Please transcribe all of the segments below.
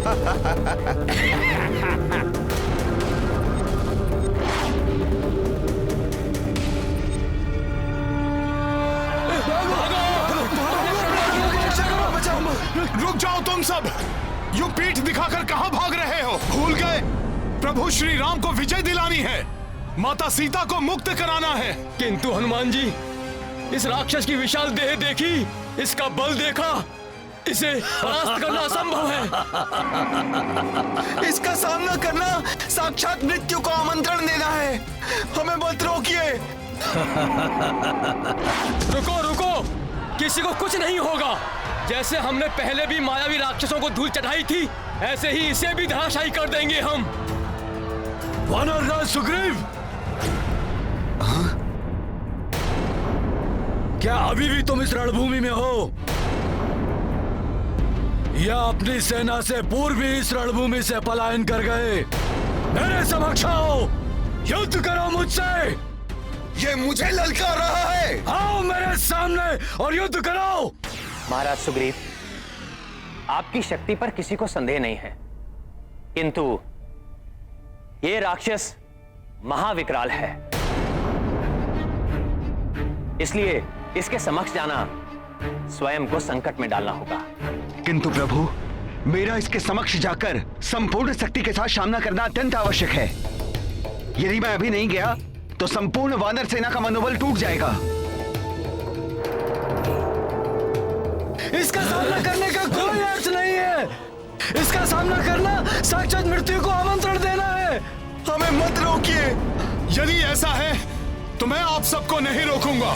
रुक जाओ तुम सब! युग पीठ दिखाकर कहां भाग रहे हो? भूल गए प्रभु श्री राम को विजय दिलानी है, माता सीता को मुक्त कराना है। किंतु हनुमान जी, इस राक्षस की विशाल देह देखी, इसका बल देखा, इसे परास्त करना असंभव है। इसका सामना करना साक्षात मृत्यु को आमंत्रण देना है। हमें मत रोकिए। रुको रुको, किसी को कुछ नहीं होगा। जैसे हमने पहले भी मायावी राक्षसों को धूल चढ़ाई थी, ऐसे ही इसे भी धराशायी कर देंगे हम। वानरराज सुग्रीव, क्या अभी भी तुम इस रणभूमि में हो, या अपनी सेना से पूर्व ही इस रणभूमि से पलायन कर गए? मेरे समक्ष आओ, युद्ध करो मुझसे। ये मुझे ललकार रहा है। आओ मेरे सामने और युद्ध करो। महाराज सुग्रीव, आपकी शक्ति पर किसी को संदेह नहीं है, किंतु ये राक्षस महाविकराल है, इसलिए इसके समक्ष जाना स्वयं को संकट में डालना होगा। किंतु प्रभु, मेरा इसके समक्ष जाकर संपूर्ण शक्ति के साथ सामना करना अत्यंत आवश्यक है। यदि मैं अभी नहीं गया तो संपूर्ण वानर सेना का मनोबल टूट जाएगा। इसका सामना करने का कोई अर्थ नहीं है। इसका सामना करना साक्षात मृत्यु को आमंत्रण देना है। हमें मत रोकिए। यदि ऐसा है तो मैं आप सबको नहीं रोकूंगा,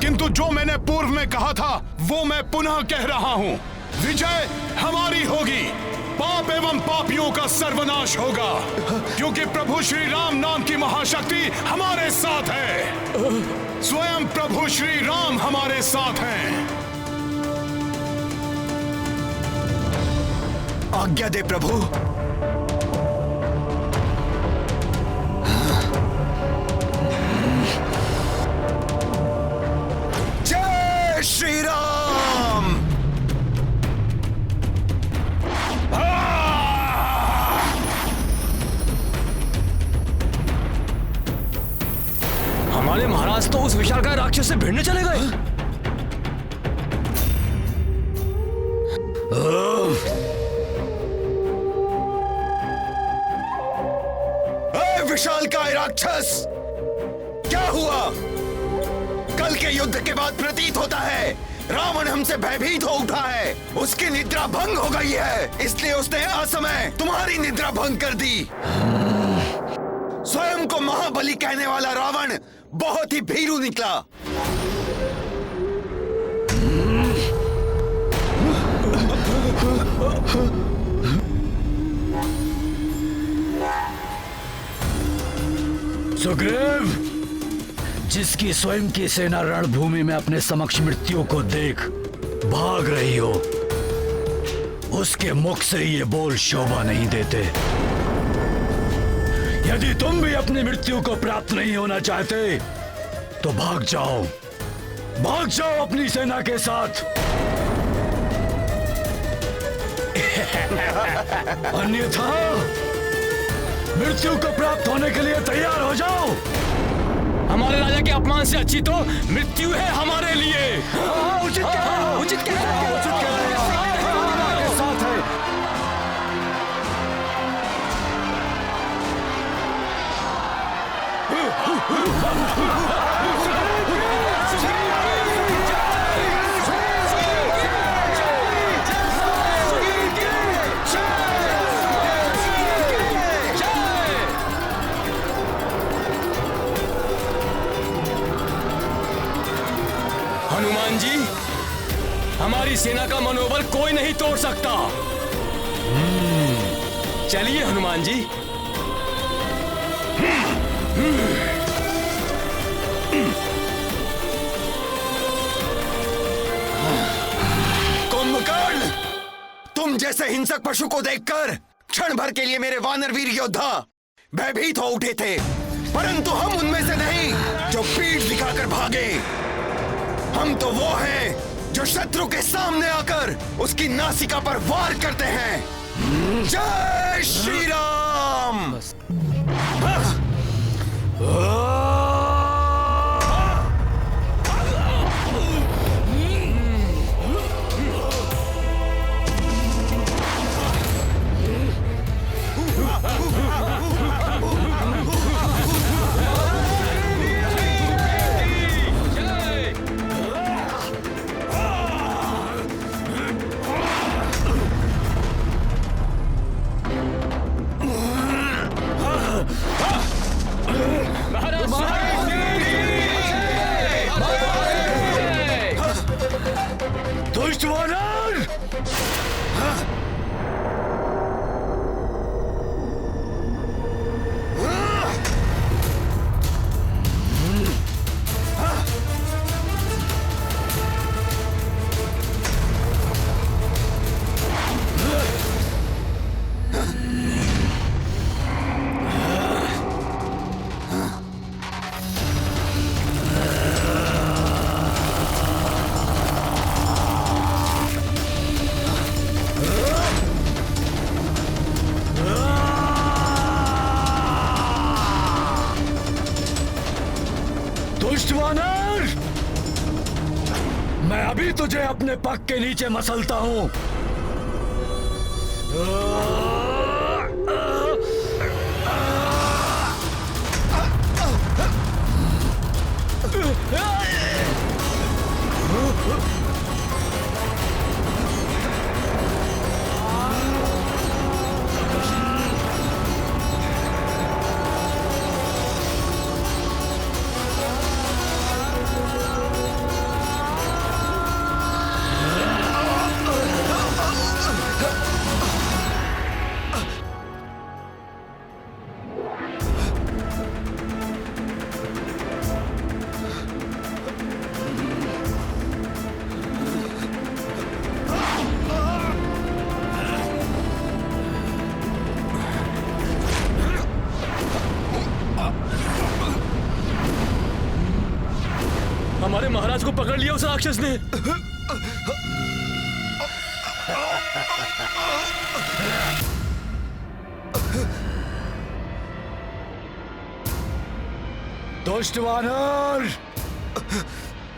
किंतु जो मैंने पूर्व में कहा था वो मैं पुनः कह रहा हूं। विजय हमारी होगी, पाप एवं पापियों का सर्वनाश होगा, क्योंकि प्रभु श्री राम नाम की महाशक्ति हमारे साथ है। स्वयं प्रभु श्री राम हमारे साथ हैं। आज्ञा दे प्रभु। जय श्री राम। हमारे महाराज तो उस विशालकाय राक्षस से भिड़ने चले गए। विशालकाय राक्षस, क्या हुआ? कल के युद्ध के बाद प्रतीत होता है रावण हमसे भयभीत हो उठा है। उसकी निद्रा भंग हो गई है, इसलिए उसने असमय तुम्हारी निद्रा भंग कर दी। स्वयं को महाबली कहने वाला रावण बहुत ही भीरू निकला। सुग्रीव, जिसकी स्वयं की सेना रणभूमि में अपने समक्ष मृत्यु को देख भाग रही हो, उसके मुख से ये बोल शोभा नहीं देते। यदि तुम भी अपनी मृत्यु को प्राप्त नहीं होना चाहते तो भाग जाओ अपनी सेना के साथ। अन्यथा मृत्यु को प्राप्त होने के लिए तैयार हो जाओ। हमारे राजा के अपमान से अच्छी तो मृत्यु है हमारे लिए। उचित कह रहे हो, उचित कह रहे हो, उचित कह रहे हो। के साथ है। हनुमान जी, हमारी सेना का मनोबल कोई नहीं तोड़ सकता। चलिए हनुमान जी। कुंभकर्ण, तुम जैसे हिंसक पशु को देखकर क्षण भर के लिए मेरे वानरवीर योद्धा भयभीत हो उठे थे, परंतु हम उनमें से नहीं जो पीठ दिखाकर भागे। हम तो वो हैं जो शत्रु के सामने आकर उसकी नासिका पर वार करते हैं। जय श्री राम। दुष्ट वानर! दुष्ट वानर! मैं अभी तुझे अपने पग के नीचे मसलता हूं। हमारे महाराज को पकड़ लिया उस राक्षस ने। दुष्ट वानर!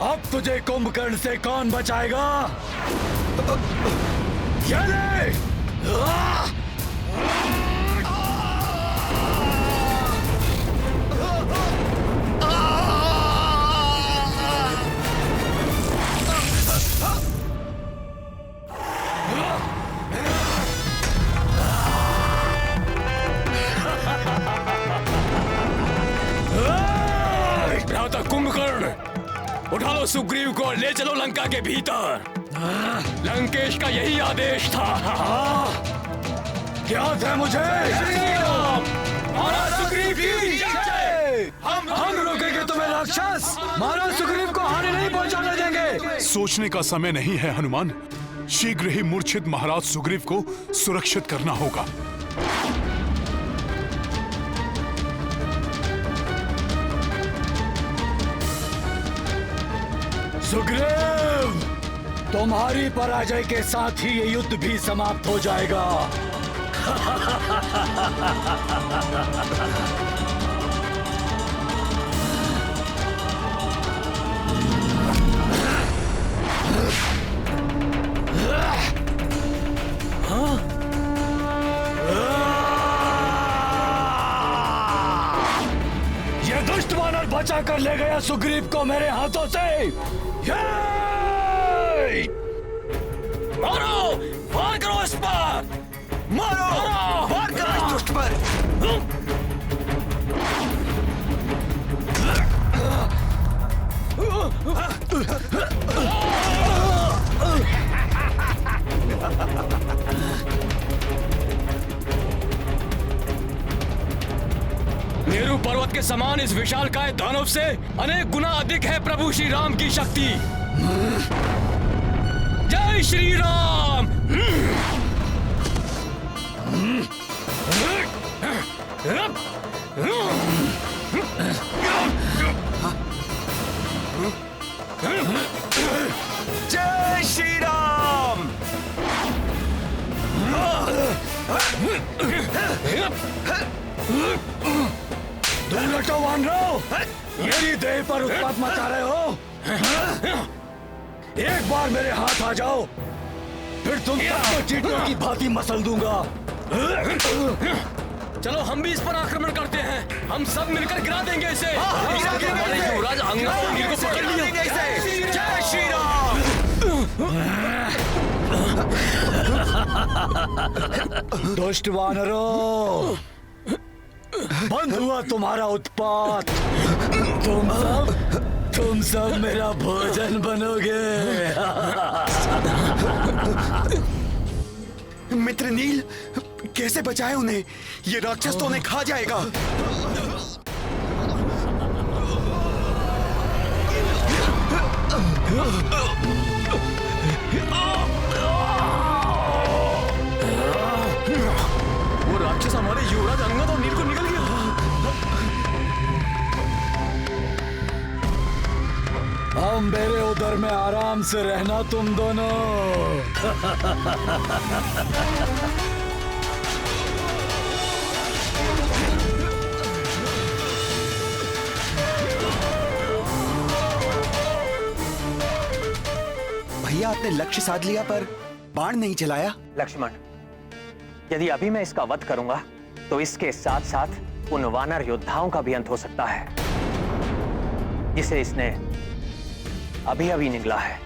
अब तुझे कुंभकर्ण से कौन बचाएगा? ये ले! कुंभकर्ण, उठा लो सुग्रीव को और ले चलो लंका के भीतर। लंकेश का यही आदेश था। क्या था मुझे? महाराज सुग्रीव की जय। हम रोकेंगे तुम्हें राक्षस। महाराज सुग्रीव को हानि नहीं पहुंचाने देंगे। सोचने का समय नहीं है हनुमान। शीघ्र ही मूर्छित महाराज सुग्रीव को सुरक्षित करना होगा। सुग्रीव, तुम्हारी पराजय के साथ ही ये युद्ध भी समाप्त हो जाएगा। ये दुष्ट वानर बचा कर ले गया सुग्रीव को मेरे हाथों से। मारो, वार करो इस पर। मारो, वार करो इस दुष्ट पर। मेरू पर्वत के समान इस विशालकाय दानव से अनेक गुना अधिक है प्रभु श्री राम की शक्ति। जय श्री राम। जय दूर हटो वानरो, मेरी देह पर उत्पात मचा रहे हो। एक बार मेरे हाथ आ जाओ, फिर तुम सबको चींटियों की भांति मसल दूंगा। चलो हम भी इस पर आक्रमण करते हैं। हम सब मिलकर गिरा देंगे इसे। हमारे युवराज अंगद और नील को पकड़ लिया। जय श्री राम। दुष्ट वानरों, बंद हुआ तुम्हारा उत्पात। तुम सब मेरा भोजन बनोगे। मित्र नील, कैसे बचाए उन्हें? ये राक्षस तो उन्हें खा जाएगा। वो राक्षस हमारे युवराज अंगद और नील को निकल गया। हम मेरे उदर में आराम से रहना तुम दोनों। भैया, आपने लक्ष्य साध लिया पर बाण नहीं चलाया। लक्ष्मण, यदि अभी मैं इसका वध करूंगा तो इसके साथ साथ उन वानर योद्धाओं का भी अंत हो सकता है जिसे इसने अभी अभी निगला है।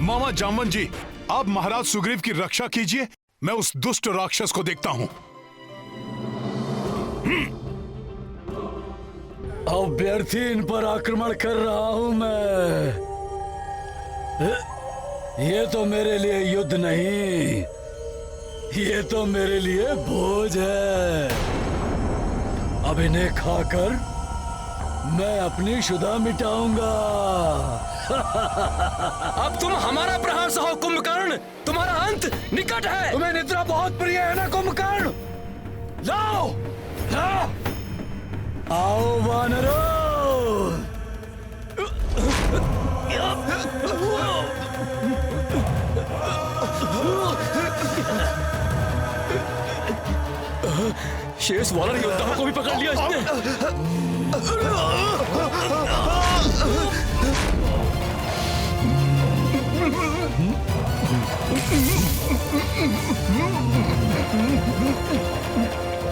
मामा जामवन जी, आप महाराज सुग्रीव की रक्षा कीजिए, मैं उस दुष्ट राक्षस को देखता हूं। अब व्यर्थी इन पर आक्रमण कर रहा हूं मैं। ये तो मेरे लिए युद्ध नहीं, ये तो मेरे लिए भोज है। अब इन्हें खाकर मैं अपनी शुदा मिटाऊंगा। अब तुम हमारा प्रहार सहो कुंभकर्ण, तुम्हारा अंत निकट है। तुम्हें निद्रा बहुत प्रिय है ना कुंभकर्ण? लाओ, लाओ, आओ वानरों। शेष वानर योद्धाओं को भी पकड़ लिया इसने।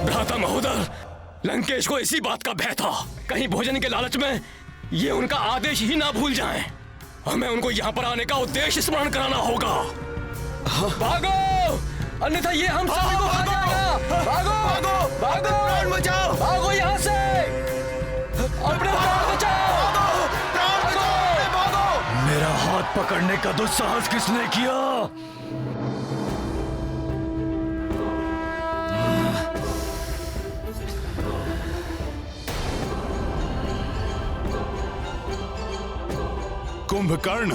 भ्राता महोदय, लंकेश को इसी बात का भय था, कहीं भोजन के लालच में ये उनका आदेश ही ना भूल जाएं। हमें उनको यहाँ पर आने का उद्देश्य स्मरण कराना होगा। भागो, अन्यथा ये हम सभी को खा जाएगा। भागो, भागो, भागो, प्राण बचाओ, भागो यहाँ से, अपने प्राण बचाओ, भागो। मेरा हाथ पकड़ने का दुस्साहस किसने किया? कुंभकर्ण,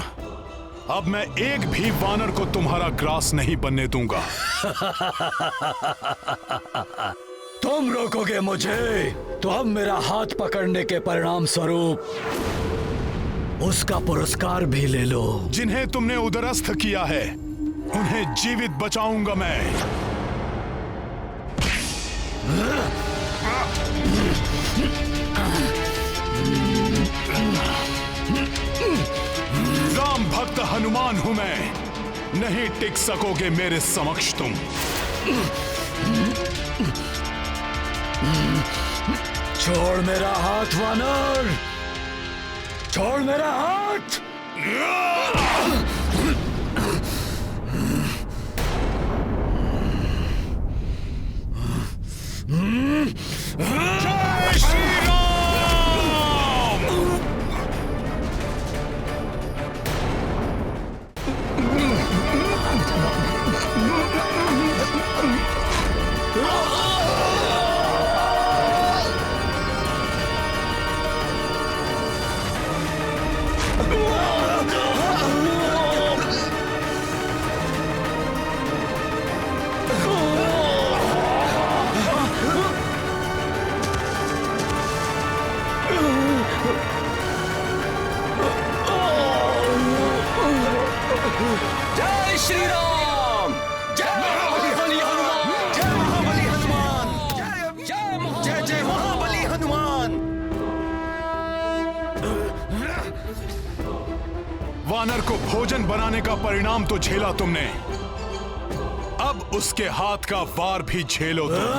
अब मैं एक भी वानर को तुम्हारा ग्रास नहीं बनने दूंगा। तुम रोकोगे मुझे तो अब मेरा हाथ पकड़ने के परिणाम स्वरूप उसका पुरस्कार भी ले लो। जिन्हें तुमने उदरस्थ किया है उन्हें जीवित बचाऊंगा मैं। राम भक्त हनुमान हूं मैं, नहीं टिक सकोगे मेरे समक्ष तुम। छोड़ मेरा हाथ वानर, छोड़ मेरा हाथ। जय श्री राम। जय श्री राम, जय महाबली हनुमान, जय महाबली हनुमान। वानर को भोजन बनाने का परिणाम तो झेला तुमने, अब उसके हाथ का वार भी झेलो तुम।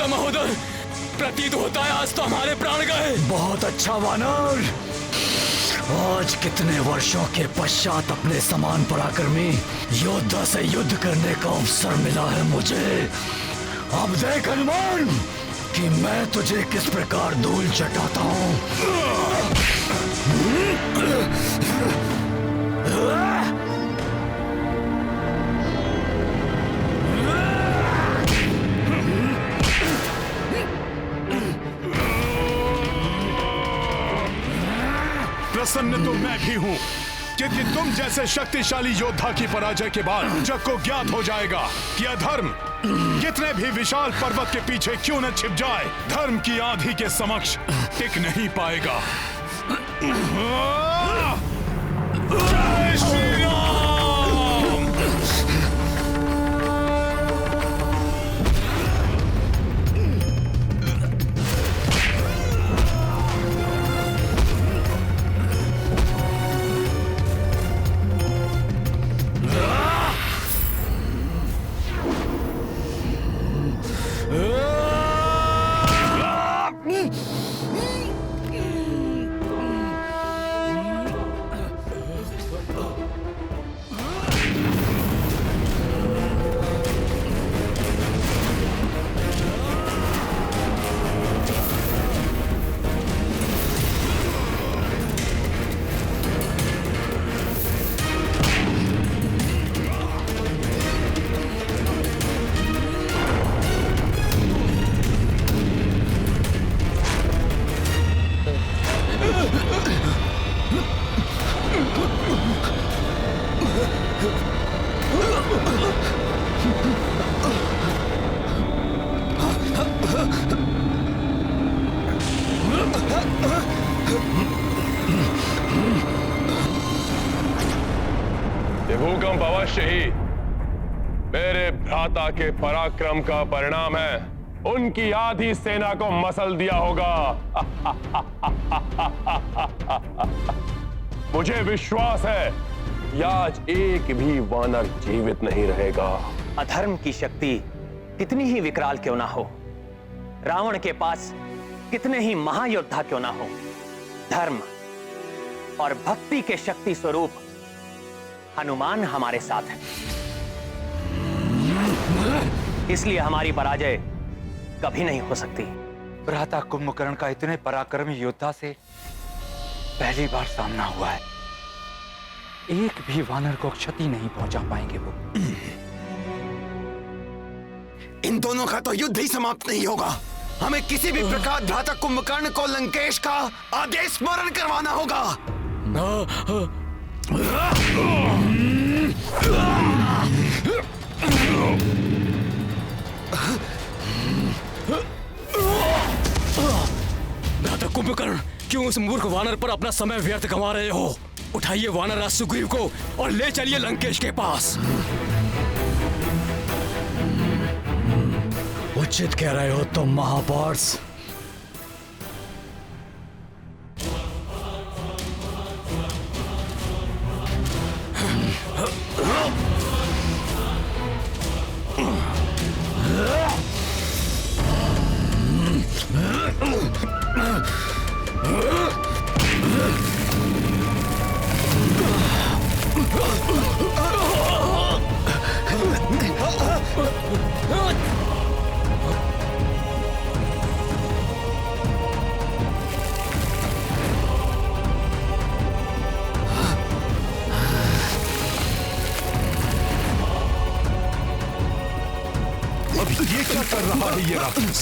महोदय, प्रतीत होता है आज तो हमारे प्राण गए। बहुत अच्छा वानर, आज कितने वर्षों के पश्चात अपने समान पराक्रमी योद्धा से युद्ध करने का अवसर मिला है मुझे। अब देख हनुमान कि मैं तुझे किस प्रकार धूल चटाता हूं। प्रसन्न तो मैं भी हूं, क्योंकि तुम जैसे शक्तिशाली योद्धा की पराजय के बाद जग को ज्ञात हो जाएगा कि अधर्म कितने भी विशाल पर्वत के पीछे क्यों न छिप जाए, धर्म की आंधी के समक्ष टिक नहीं पाएगा। जय श्री राम। भूकंप अवश्य ही मेरे भ्राता के पराक्रम का परिणाम है। उनकी आधी सेना को मसल दिया होगा। मुझे विश्वास है कि आज एक भी वानर जीवित नहीं रहेगा। अधर्म की शक्ति कितनी ही विकराल क्यों ना हो, रावण के पास कितने ही महायोद्धा क्यों ना हो, धर्म और भक्ति के शक्ति स्वरूप हनुमान हमारे साथ है। इसलिए हमारी पराजय कभी नहीं हो सकती। भ्राता कुंभकर्ण का इतने पराक्रमी योद्धा से पहली बार सामना हुआ है। एक भी वानर को क्षति नहीं पहुंचा पाएंगे वो। इन दोनों का तो युद्ध ही समाप्त नहीं होगा। हमें किसी भी प्रकार भ्राता कुंभकर्ण को लंकेश का आदेश स्मरण करवाना होगा। भ्राता कुंभकर्ण, क्यों उस मूर्ख वानर पर अपना समय व्यर्थ गंवा रहे हो? उठाइए वानर सुग्रीव को और ले चलिए लंकेश के पास। उचित कह रहे हो तुम महापार्स। अब ये क्या कर रहा है ये राक्षस?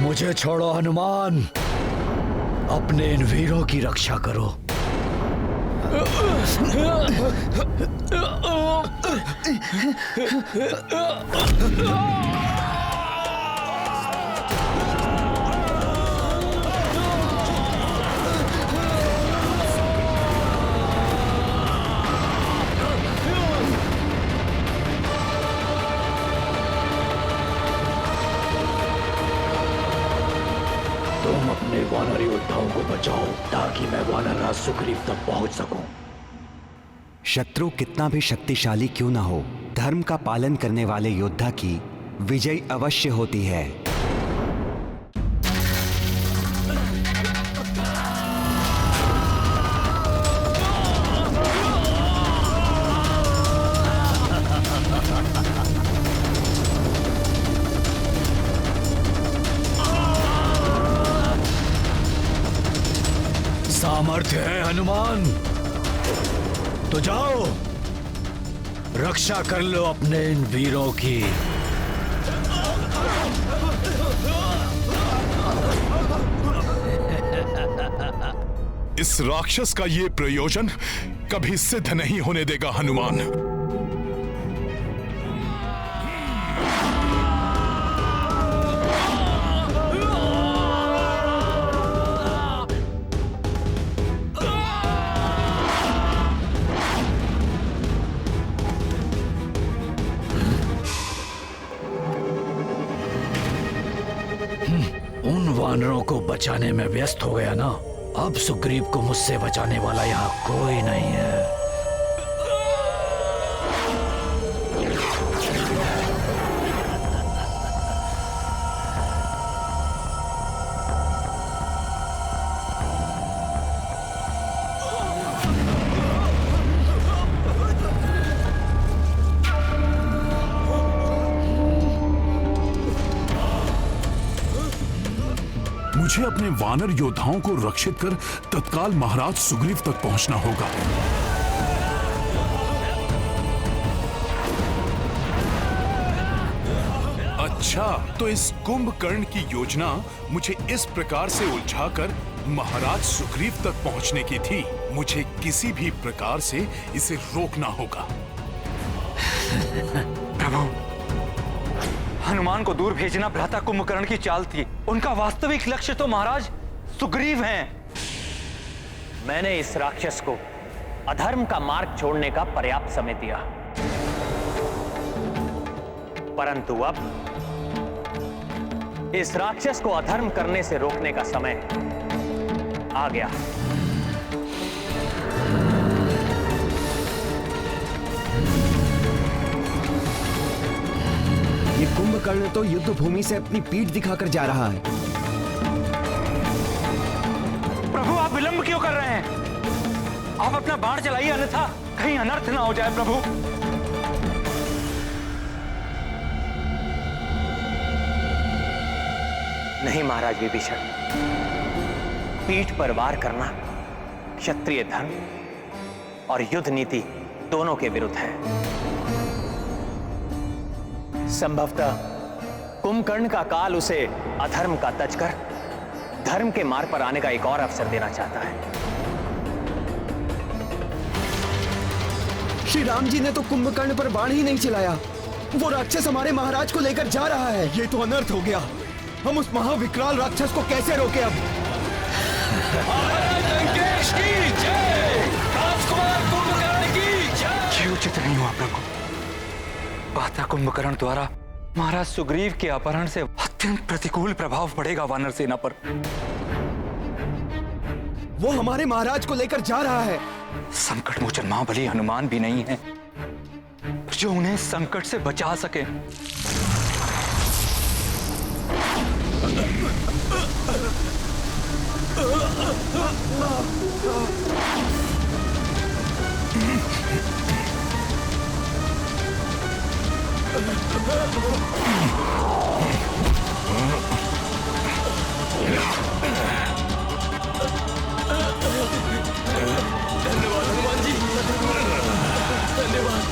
मुझे छोड़ो हनुमान, अपने इन वीरों की रक्षा करो। तुम अपने वानर योद्धाओं को बचाओ ताकि मैं वानर राज सुग्रीव तक पहुंच सकूं। शत्रु कितना भी शक्तिशाली क्यों ना हो, धर्म का पालन करने वाले योद्धा की विजय अवश्य होती है। सामर्थ्य है हनुमान तो जाओ, रक्षा कर लो अपने इन वीरों की। इस राक्षस का ये प्रयोजन कभी सिद्ध नहीं होने देगा हनुमान। उन वानरों को बचाने में व्यस्त हो गया ना, अब सुग्रीव को मुझसे बचाने वाला यहाँ कोई नहीं है। मुझे अपने वानर योद्धाओं को रक्षित कर तत्काल महाराज सुग्रीव तक पहुंचना होगा। अच्छा, तो इस कुंभकर्ण की योजना मुझे इस प्रकार से उलझाकर महाराज सुग्रीव तक पहुंचने की थी। मुझे किसी भी प्रकार से इसे रोकना होगा। प्रभु, हनुमान को दूर भेजना भ्राता कुंभकर्ण की चाल थी। उनका वास्तविक लक्ष्य तो महाराज सुग्रीव हैं। मैंने इस राक्षस को अधर्म का मार्ग छोड़ने का पर्याप्त समय दिया, परंतु अब इस राक्षस को अधर्म करने से रोकने का समय आ गया। ये कुंभकर्ण तो युद्ध भूमि से अपनी पीठ दिखाकर जा रहा है। प्रभु, आप विलंब क्यों कर रहे हैं? आप अपना बाण चलाइए, अन्यथा कहीं अनर्थ ना हो जाए। प्रभु, नहीं महाराज विभीषण, पीठ पर वार करना क्षत्रिय धर्म और युद्ध नीति दोनों के विरुद्ध है। संभवतः कुंभकर्ण का काल उसे अधर्म का तज कर धर्म के मार्ग पर आने का एक और अवसर देना चाहता है। श्री राम जी ने तो कुंभकर्ण पर बाण ही नहीं चलाया, वो राक्षस हमारे महाराज को लेकर जा रहा है। ये तो अनर्थ हो गया। हम उस महाविकराल राक्षस को कैसे रोके अब? लंकेश की जय, राजकुमार कुंभकर्ण की जय। ये उचित नहीं हुआ प्रभु। भ्राता कुंभकर्ण द्वारा महाराज सुग्रीव के अपहरण से अत्यंत प्रतिकूल प्रभाव पड़ेगा वानर सेना पर। वो हमारे महाराज को लेकर जा रहा है। संकट मोचन महाबली हनुमान भी नहीं है जो उन्हें संकट से बचा सके। धन्यवाद हनुमान जी, धन्यवाद।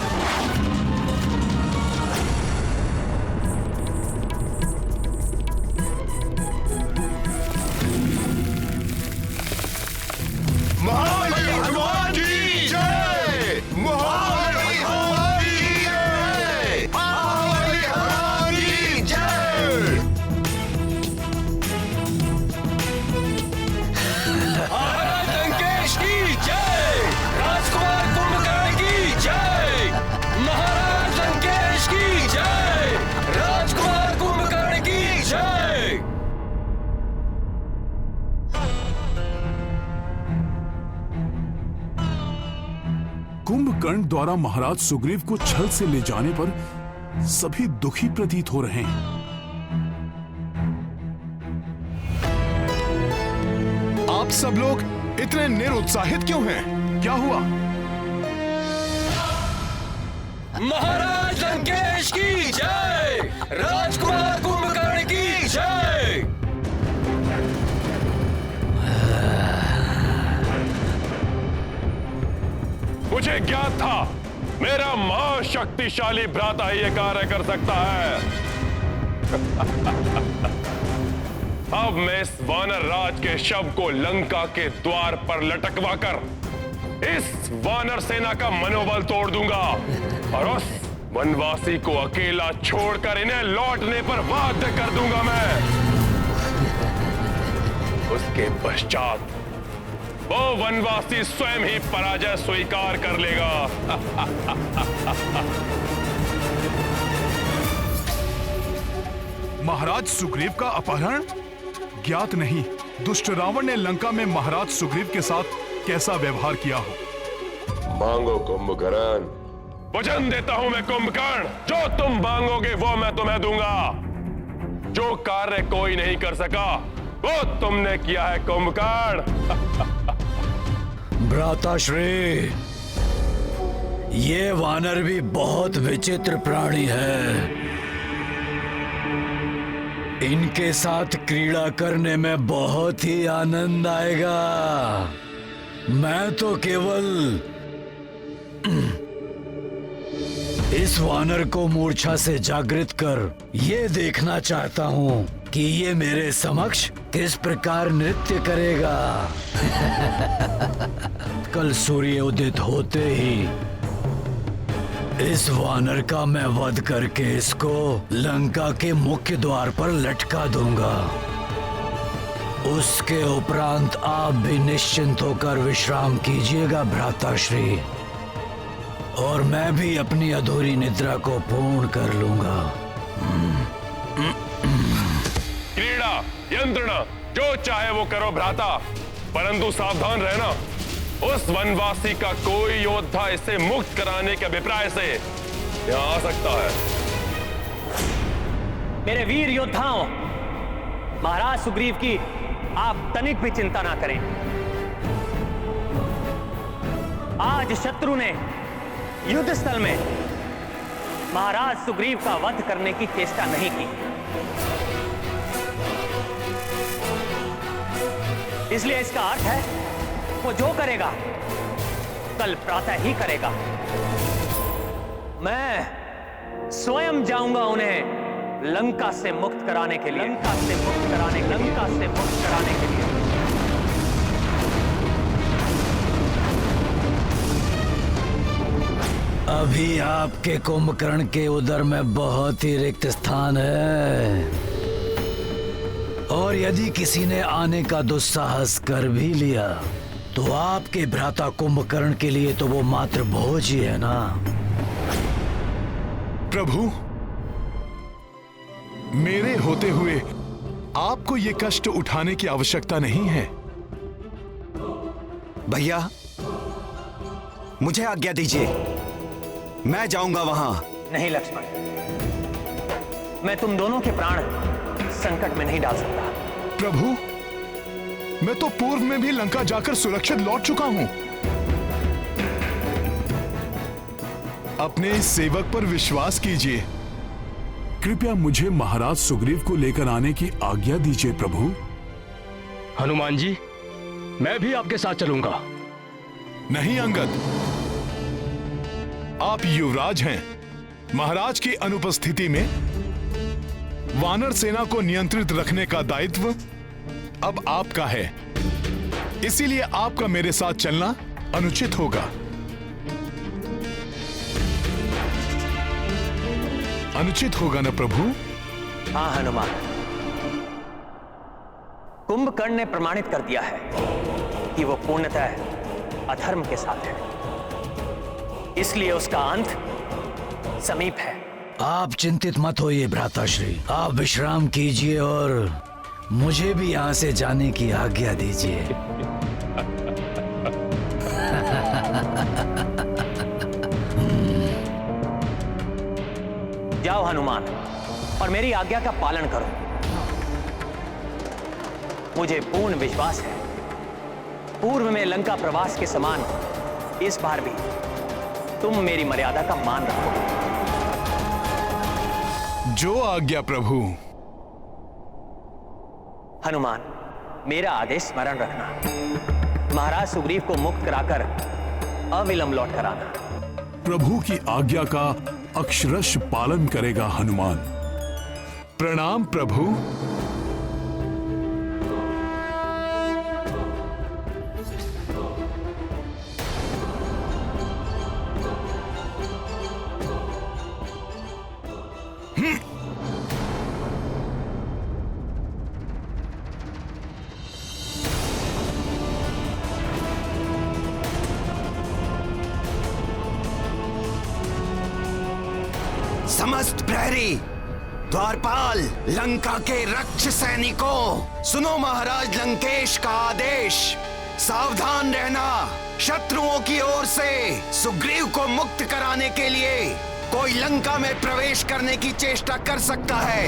महाबली हनुमान की जय। महाबली हनुमान की जय। महाबली हनुमान की जय। महाराज लंकेश की जय। राजकुमार कुंभकर्ण की जय। महाराज लंकेश की जय। राजकुमार कुंभकर्ण की जय। कुंभकर्ण द्वारा महाराज सुग्रीव को छल से ले जाने पर सभी दुखी प्रतीत हो रहे हैं। आप सब लोग इतने निरुत्साहित क्यों हैं? क्या हुआ? महाराज लंकेश की जय। राजकुमार कुंभकर्ण की जय। मुझे ज्ञात था मेरा महाशक्तिशाली भ्राता ही ये कार्य कर सकता है। अब मैं इस वानर राज के शव को लंका के द्वार पर लटकवा कर इस वानर सेना का मनोबल तोड़ दूंगा और उस वनवासी को अकेला छोड़कर इन्हें लौटने पर बाध्य कर दूंगा मैं। उसके पश्चात वो वनवासी स्वयं ही पराजय स्वीकार कर लेगा। महाराज सुग्रीव का अपहरण? ज्ञात नहीं दुष्ट रावण ने लंका में महाराज सुग्रीव के साथ कैसा व्यवहार किया हो। मांगो कुंभकर्ण। वचन देता हूं मैं कुंभकर्ण, जो तुम मांगोगे वो मैं तुम्हें दूंगा। जो कार्य कोई नहीं कर सका वो तुमने किया है कुंभकर्ण। भ्राताश्री, ये वानर भी बहुत विचित्र प्राणी है। इनके साथ क्रीड़ा करने में बहुत ही आनंद आएगा। मैं तो केवल इस वानर को मूर्छा से जागृत कर ये देखना चाहता हूँ कि ये मेरे समक्ष किस प्रकार नृत्य करेगा। कल सूर्य उदित होते ही इस वानर का मैं वध करके इसको लंका के मुख्य द्वार पर लटका दूंगा। उसके उपरांत आप भी निश्चिंत होकर विश्राम कीजिएगा भ्राताश्री, और मैं भी अपनी अधूरी निद्रा को पूर्ण कर लूंगा। क्रीड़ा यंत्रणा जो चाहे वो करो भ्राता, परंतु सावधान रहना। उस वनवासी का कोई योद्धा इसे मुक्त कराने के अभिप्राय से यहाँ आ सकता है। मेरे वीर योद्धाओं, महाराज सुग्रीव की आप तनिक भी चिंता ना करें। आज शत्रु ने युद्ध स्थल में महाराज सुग्रीव का वध करने की चेष्टा नहीं की, इसलिए इसका अर्थ है वो जो करेगा कल प्रातः ही करेगा। मैं स्वयं जाऊंगा उन्हें लंका से मुक्त कराने के लिए, लंका से मुक्त कराने के लिए। अभी आपके कुंभकर्ण के उदर में बहुत ही रिक्त स्थान है, और यदि किसी ने आने का दुस्साहस कर भी लिया तो आपके भ्राता कुंभकर्ण के लिए तो वो मात्र भोज ही है ना। प्रभु, मेरे होते हुए आपको ये कष्ट उठाने की आवश्यकता नहीं है। भैया, मुझे आज्ञा दीजिए, मैं जाऊंगा वहां। नहीं लक्ष्मण, मैं तुम दोनों के प्राण संकट में नहीं डाल सकता। प्रभु, मैं तो पूर्व में भी लंका जाकर सुरक्षित लौट चुका हूं। अपने इस सेवक पर विश्वास कीजिए, कृपया मुझे महाराज सुग्रीव को लेकर आने की आज्ञा दीजिए प्रभु। हनुमान जी, मैं भी आपके साथ चलूंगा। नहीं अंगद, आप युवराज हैं। महाराज की अनुपस्थिति में वानर सेना को नियंत्रित रखने का दायित्व अब आपका है। इसीलिए आपका मेरे साथ चलना अनुचित होगा। अनुचित होगा ना प्रभु? हाँ हनुमान, कुंभकर्ण ने प्रमाणित कर दिया है कि वो पूर्णतः अधर्म के साथ है, इसलिए उसका अंत समीप है। आप चिंतित मत होइए भ्राताश्री, आप विश्राम कीजिए और मुझे भी यहां से जाने की आज्ञा दीजिए। जाओ हनुमान, और मेरी आज्ञा का पालन करो। मुझे पूर्ण विश्वास है पूर्व में लंका प्रवास के समान इस बार भी तुम मेरी मर्यादा का मान रखोगे। जो आज्ञा प्रभु। हनुमान, मेरा आदेश स्मरण रखना। महाराज सुग्रीव को मुक्त कराकर अविलंब लौट कर आना। प्रभु की आज्ञा का अक्षरश पालन करेगा हनुमान। प्रणाम प्रभु। समस्त प्रहरी, द्वारपाल, लंका के रक्ष सैनिकों, सुनो महाराज लंकेश का आदेश। सावधान रहना, शत्रुओं की ओर से सुग्रीव को मुक्त कराने के लिए कोई लंका में प्रवेश करने की चेष्टा कर सकता है।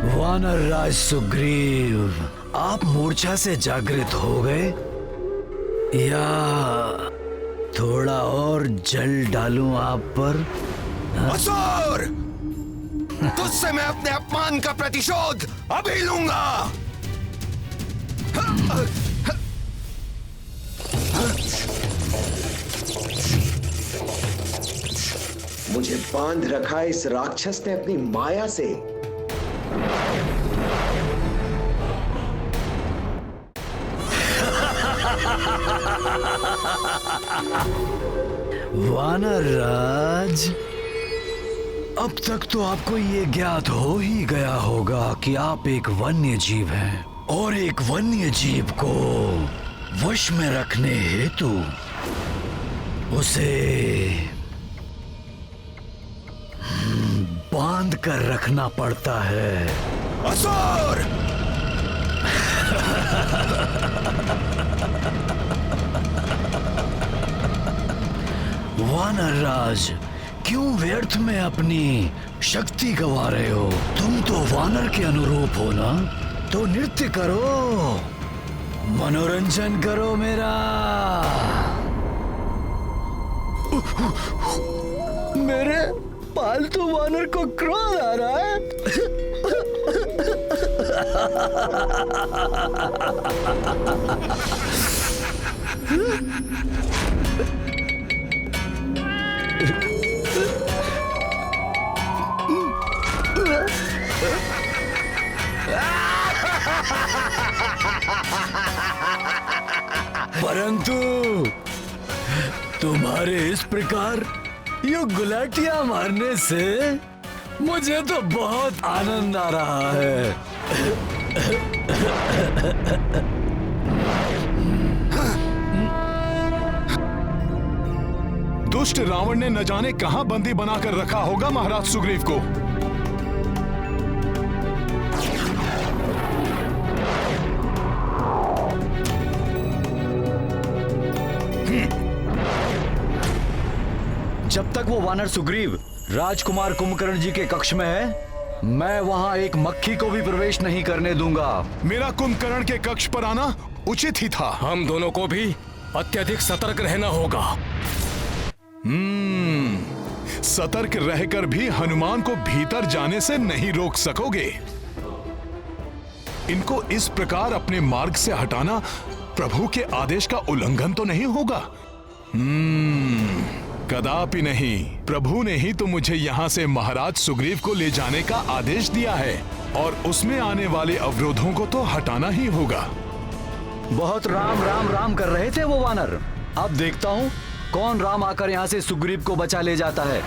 वानर राज सुग्रीव, आप मूर्छा से जागृत हो गए या थोड़ा और जल डालूं आप पर? असुर! तुझसे मैं अपने अपमान का प्रतिशोध अभी लूंगा। मुझे बांध रखा इस राक्षस ने अपनी माया से। वानर राज, अब तक तो आपको ये ज्ञात हो ही गया होगा कि आप एक वन्य जीव हैं और एक वन्य जीव को वश में रखने हेतु उसे बांध कर रखना पड़ता है। असुर! वानर राज, क्यों व्यर्थ में अपनी शक्ति गवा रहे हो? तुम तो वानर के अनुरूप हो ना, तो नृत्य करो, मनोरंजन करो मेरा। मेरे पालतू वानर को क्रोध आ रहा है। परंतु तुम्हारे इस प्रकार ये गुलाटियां मारने से मुझे तो बहुत आनंद आ रहा है। दुष्ट रावण ने न जाने कहां बंदी बनाकर रखा होगा महाराज सुग्रीव को। जब तक वो वानर सुग्रीव राजकुमार कुंभकर्ण जी के कक्ष में है, मैं वहां एक मक्खी को भी प्रवेश नहीं करने दूंगा। मेरा कुंभकर्ण के कक्ष पर आना उचित ही था। हम दोनों को भी अत्यधिक सतर्क रहना होगा। सतर्क रहकर भी हनुमान को भीतर जाने से नहीं रोक सकोगे। इनको इस प्रकार अपने मार्ग से हटाना प्रभु के आदेश का उल्लंघन तो नहीं होगा? कदापि नहीं। प्रभु ने ही तो मुझे यहाँ से महाराज सुग्रीव को ले जाने का आदेश दिया है और उसमें आने वाले अवरोधों को तो हटाना ही होगा। बहुत राम राम राम कर रहे थे वो वानर। अब देखता हूँ कौन राम आकर यहाँ से सुग्रीव को बचा ले जाता है।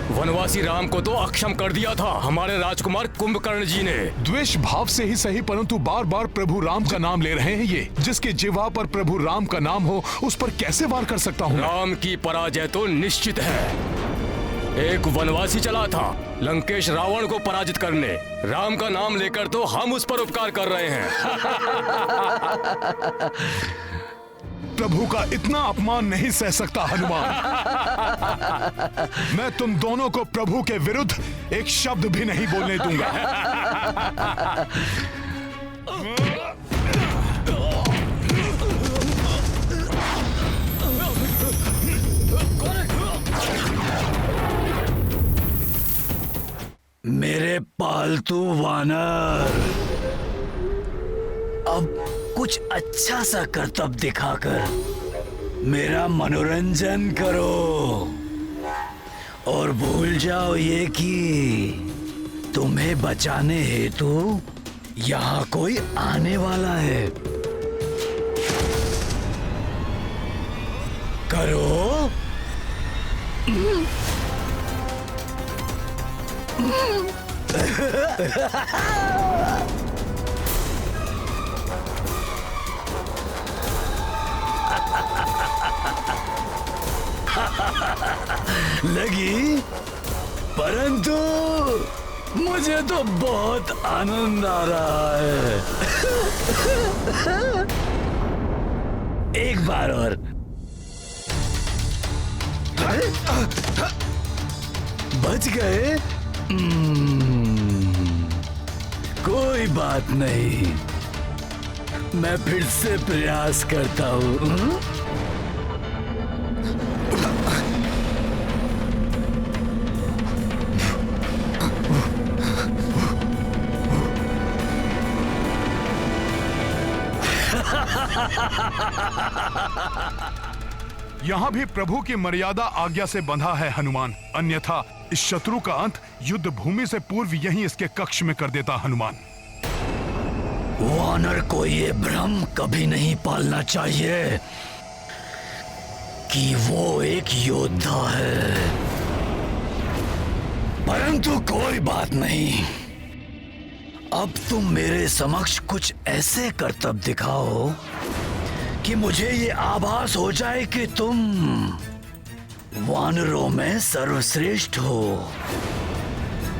वनवासी राम को तो अक्षम कर दिया था हमारे राजकुमार कुंभकर्ण जी ने। द्वेष भाव से ही सही, परंतु बार बार प्रभु राम का नाम ले रहे हैं ये। जिसके जिह्वा पर प्रभु राम का नाम हो उस पर कैसे वार कर सकता हूँ? राम की पराजय तो निश्चित है। एक वनवासी चला था लंकेश रावण को पराजित करने। राम का नाम लेकर तो हम उस पर उपकार कर रहे हैं। प्रभु का इतना अपमान नहीं सह सकता हनुमान। मैं तुम दोनों को प्रभु के विरुद्ध एक शब्द भी नहीं बोलने दूंगा। मेरे पालतू वानर, अब कुछ अच्छा सा करतब दिखाकर मेरा मनोरंजन करो और भूल जाओ ये कि तुम्हें बचाने हेतु यहाँ कोई आने वाला है। करो। लगी, परंतु मुझे तो बहुत आनंद आ रहा है। एक बार और। बच गए? कोई बात नहीं, मैं फिर से प्रयास करता हूँ। यहाँ भी प्रभु की मर्यादा आज्ञा से बंधा है हनुमान, अन्यथा इस शत्रु का अंत युद्ध भूमि से पूर्व यहीं इसके कक्ष में कर देता हनुमान। वानर को ये भ्रम कभी नहीं पालना चाहिए कि वो एक योद्धा है, परंतु कोई बात नहीं। अब तुम मेरे समक्ष कुछ ऐसे करतब दिखाओ कि मुझे ये आभास हो जाए कि तुम वानरों में सर्वश्रेष्ठ हो।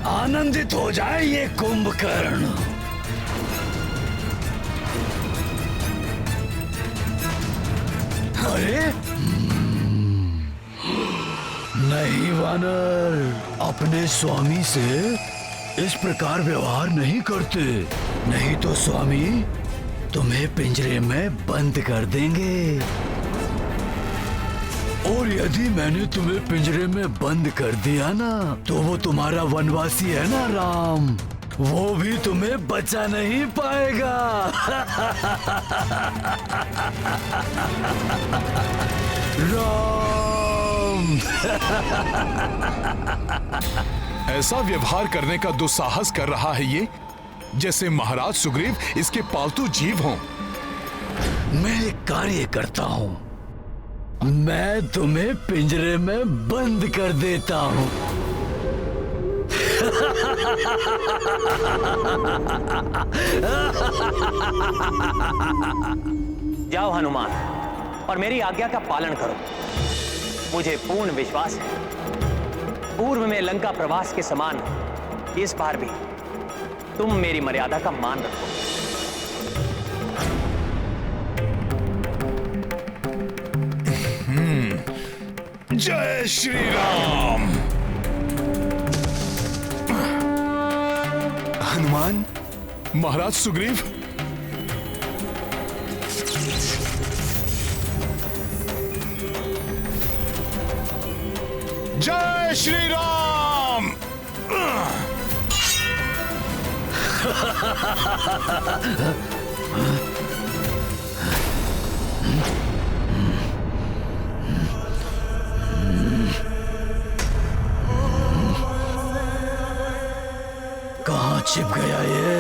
आनंदित हो जाए ये कुंभकर्ण। अरे नहीं वानर, अपने स्वामी से इस प्रकार व्यवहार नहीं करते, नहीं तो स्वामी तुम्हें पिंजरे में बंद कर देंगे। और यदि मैंने तुम्हें पिंजरे में बंद कर दिया ना, तो वो तुम्हारा वनवासी है ना राम, वो भी तुम्हें बचा नहीं पाएगा। राम। ऐसा व्यवहार करने का दुस्साहस कर रहा है ये, जैसे महाराज सुग्रीव इसके पालतू जीव हों। मैं एक कार्य करता हूँ, मैं तुम्हें पिंजरे में बंद कर देता हूँ। जाओ हनुमान और मेरी आज्ञा का पालन करो। मुझे पूर्ण विश्वास है पूर्व में लंका प्रवास के समान इस बार भी तुम मेरी मर्यादा का मान रखो। जय श्री राम। हनुमान, महाराज सुग्रीव, जय श्री राम। कहाँ छिप गया ये?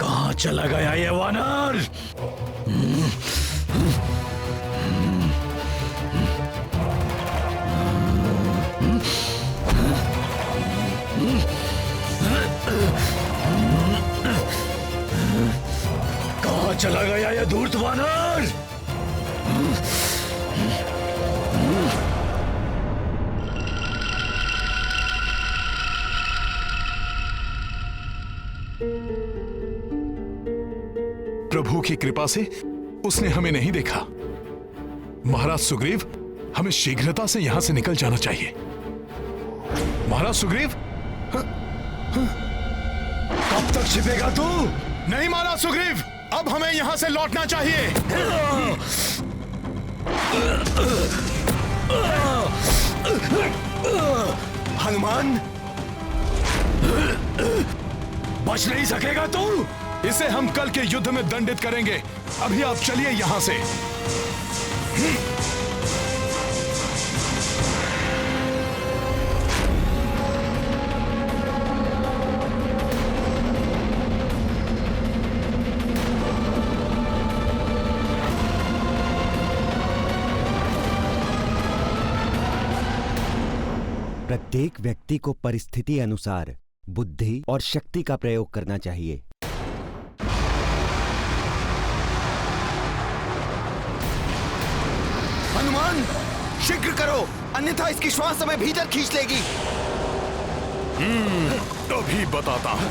कहाँ चला गया ये वानर? कहाँ चला गया ये धूर्त वानर? प्रभु की कृपा से उसने हमें नहीं देखा। महाराज सुग्रीव, हमें शीघ्रता से यहां से निकल जाना चाहिए। महाराज सुग्रीव, कब तक छिपेगा तू? नहीं महाराज सुग्रीव, अब हमें यहां से लौटना चाहिए। हनुमान, बच नहीं सकेगा तू। इसे हम कल के युद्ध में दंडित करेंगे। अभी आप चलिए यहां से। प्रत्येक व्यक्ति को परिस्थिति अनुसार बुद्धि और शक्ति का प्रयोग करना चाहिए। हनुमान, शीघ्र करो, अन्यथा इसकी श्वास हमें भीतर खींच लेगी। अभी बताता हूं।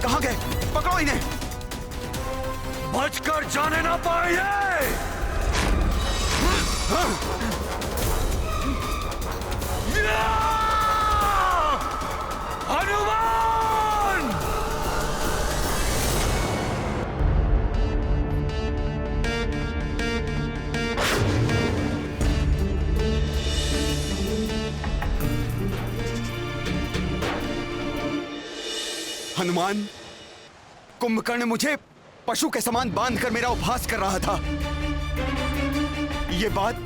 कहां गए? पकड़ो इन्हें। बचकर जाने ना पाए। हनुमान! हनुमान, कुंभकर्ण मुझे पशु के समान बांधकर मेरा उपहास कर रहा था। ये बात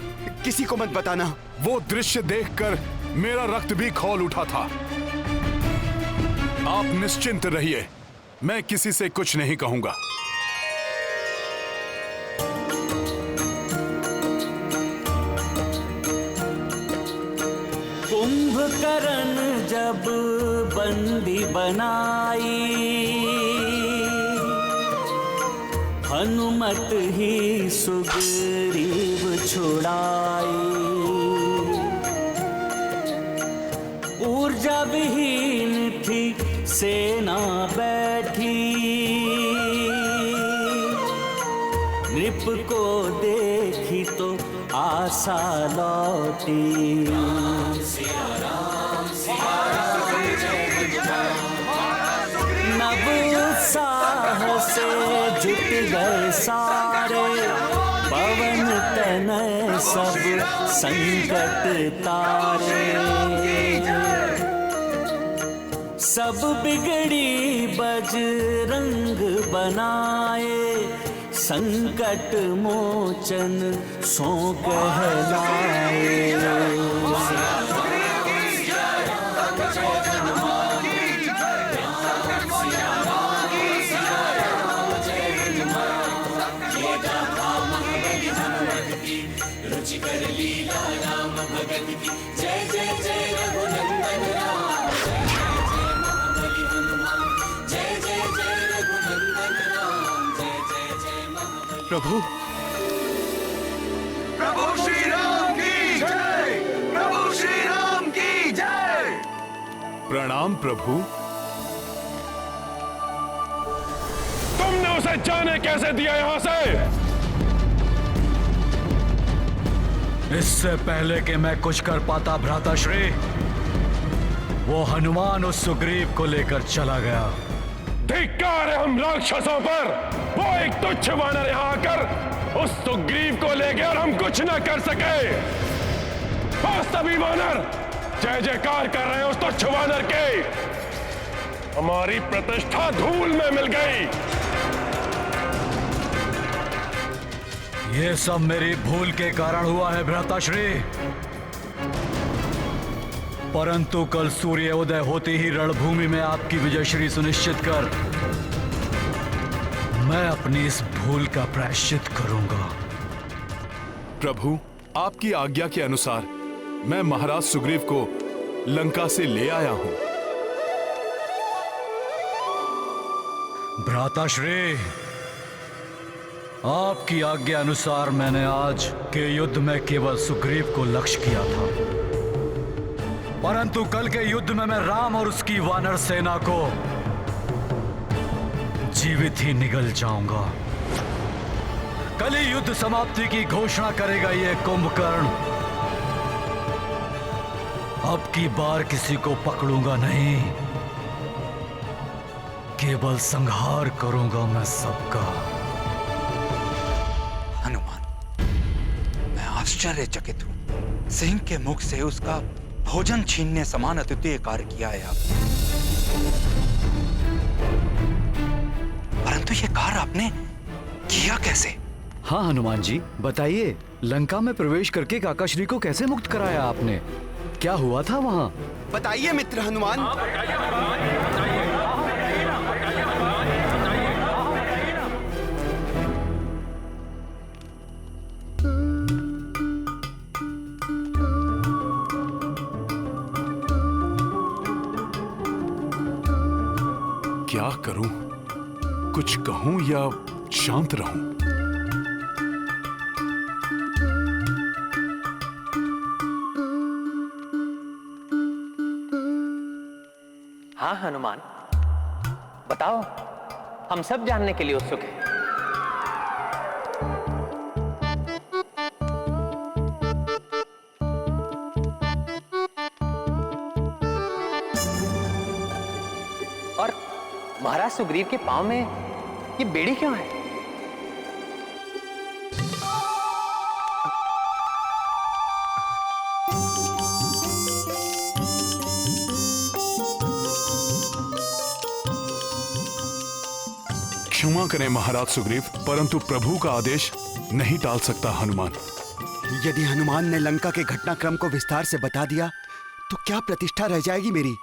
किसी को मत बताना। वो दृश्य देखकर मेरा रक्त भी खौल उठा था। आप निश्चिंत रहिए, मैं किसी से कुछ नहीं कहूंगा। कुंभकर्ण जब बंदी बनाई, हनुमत ही सुग्रीव छुड़ाई। ऊर्जा विहीन थी सेना बैठी, नृप को देखी तो आशा लौटी। नव उत्साह से जुट गए सारे, पवन तनय सब संकट तारे। सब बिगड़ी बजरंग बनाए, संकट मोचन सो कहलाए। प्रभु, प्रभु श्री राम की जय, प्रभु श्री राम की जय। प्रणाम प्रभु। तुमने उसे जाने कैसे दिया यहां से? इससे पहले कि मैं कुछ कर पाता भ्राताश्री, वो हनुमान उस सुग्रीव को लेकर चला गया। धिक्कार है हम राक्षसों पर। वो एक तुच्छ वानर यहाँ आकर उस सुग्रीव को ले गया और हम कुछ न कर सके। बस सभी वानर जय जयकार कर रहे हैं उस तुच्छ वानर के। हमारी प्रतिष्ठा धूल में मिल गई। ये सब मेरी भूल के कारण हुआ है भ्राताश्री, परंतु कल सूर्य उदय होते ही रणभूमि में आपकी विजयश्री सुनिश्चित कर मैं अपनी इस भूल का प्रायश्चित करूंगा। प्रभु, आपकी आज्ञा के अनुसार मैं महाराज सुग्रीव को लंका से ले आया हूं। भ्राताश्री, आपकी आज्ञा अनुसार मैंने आज के युद्ध में केवल सुग्रीव को लक्ष्य किया था, परंतु कल के युद्ध में मैं राम और उसकी वानर सेना को जीवित ही निगल जाऊंगा। कल ही युद्ध समाप्ति की घोषणा करेगा ये कुंभकर्ण। अब की बार किसी को पकड़ूंगा नहीं, केवल संहार करूंगा मैं सबका। हनुमान, मैं आश्चर्यचकित हूं। सिंह के मुख से उसका भोजन छीनने समान अद्वितीय कार्य किया है आपने, परंतु ये कार्य आपने किया कैसे? हाँ हनुमान जी, बताइए, लंका में प्रवेश करके काकाश्री को कैसे मुक्त कराया आपने? क्या हुआ था वहाँ? बताइए मित्र हनुमान। क्या करूं? कुछ कहूं या शांत रहूं? हाँ हनुमान, बताओ, हम सब जानने के लिए उत्सुक हैं। और महाराज सुग्रीव के पांव में ये बेड़ी क्यों है? क्षमा करें महाराज सुग्रीव, परंतु प्रभु का आदेश नहीं टाल सकता हनुमान। यदि हनुमान ने लंका के घटनाक्रम को विस्तार से बता दिया तो क्या प्रतिष्ठा रह जाएगी मेरी?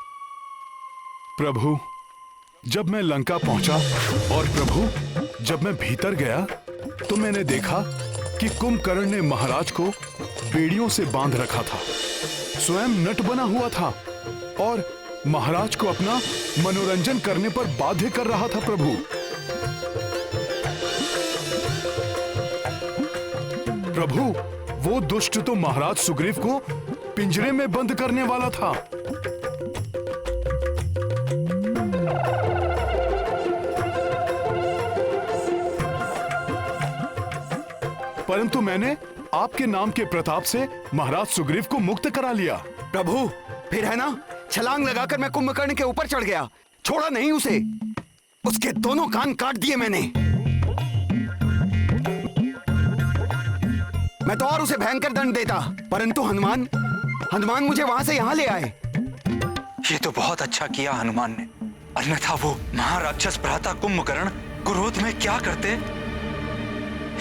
प्रभु, जब मैं लंका पहुंचा और प्रभु जब मैं भीतर गया तो मैंने देखा कि कुंभकर्ण ने महाराज को बेड़ियों से बांध रखा था, स्वयं नट बना हुआ था और महाराज को अपना मनोरंजन करने पर बाध्य कर रहा था। प्रभु, प्रभु, वो दुष्ट तो महाराज सुग्रीव को पिंजरे में बंद करने वाला था। परंतु मैंने आपके नाम के प्रताप से महाराज सुग्रीव को मुक्त करा लिया। प्रभु, फिर है ना, छलांग लगाकर मैं कुंभकर्ण के ऊपर चढ़ गया, छोड़ा नहीं उसे। उसके दोनों कान काट दिए मैंने। मैं तो और उसे भयंकर दंड देता, परंतु हनुमान मुझे वहां से यहां ले आए। ये तो बहुत अच्छा किया हनुमान ने, अन्यथा वो महाराक्षस भ्राता कुंभकर्ण क्रोध में क्या करते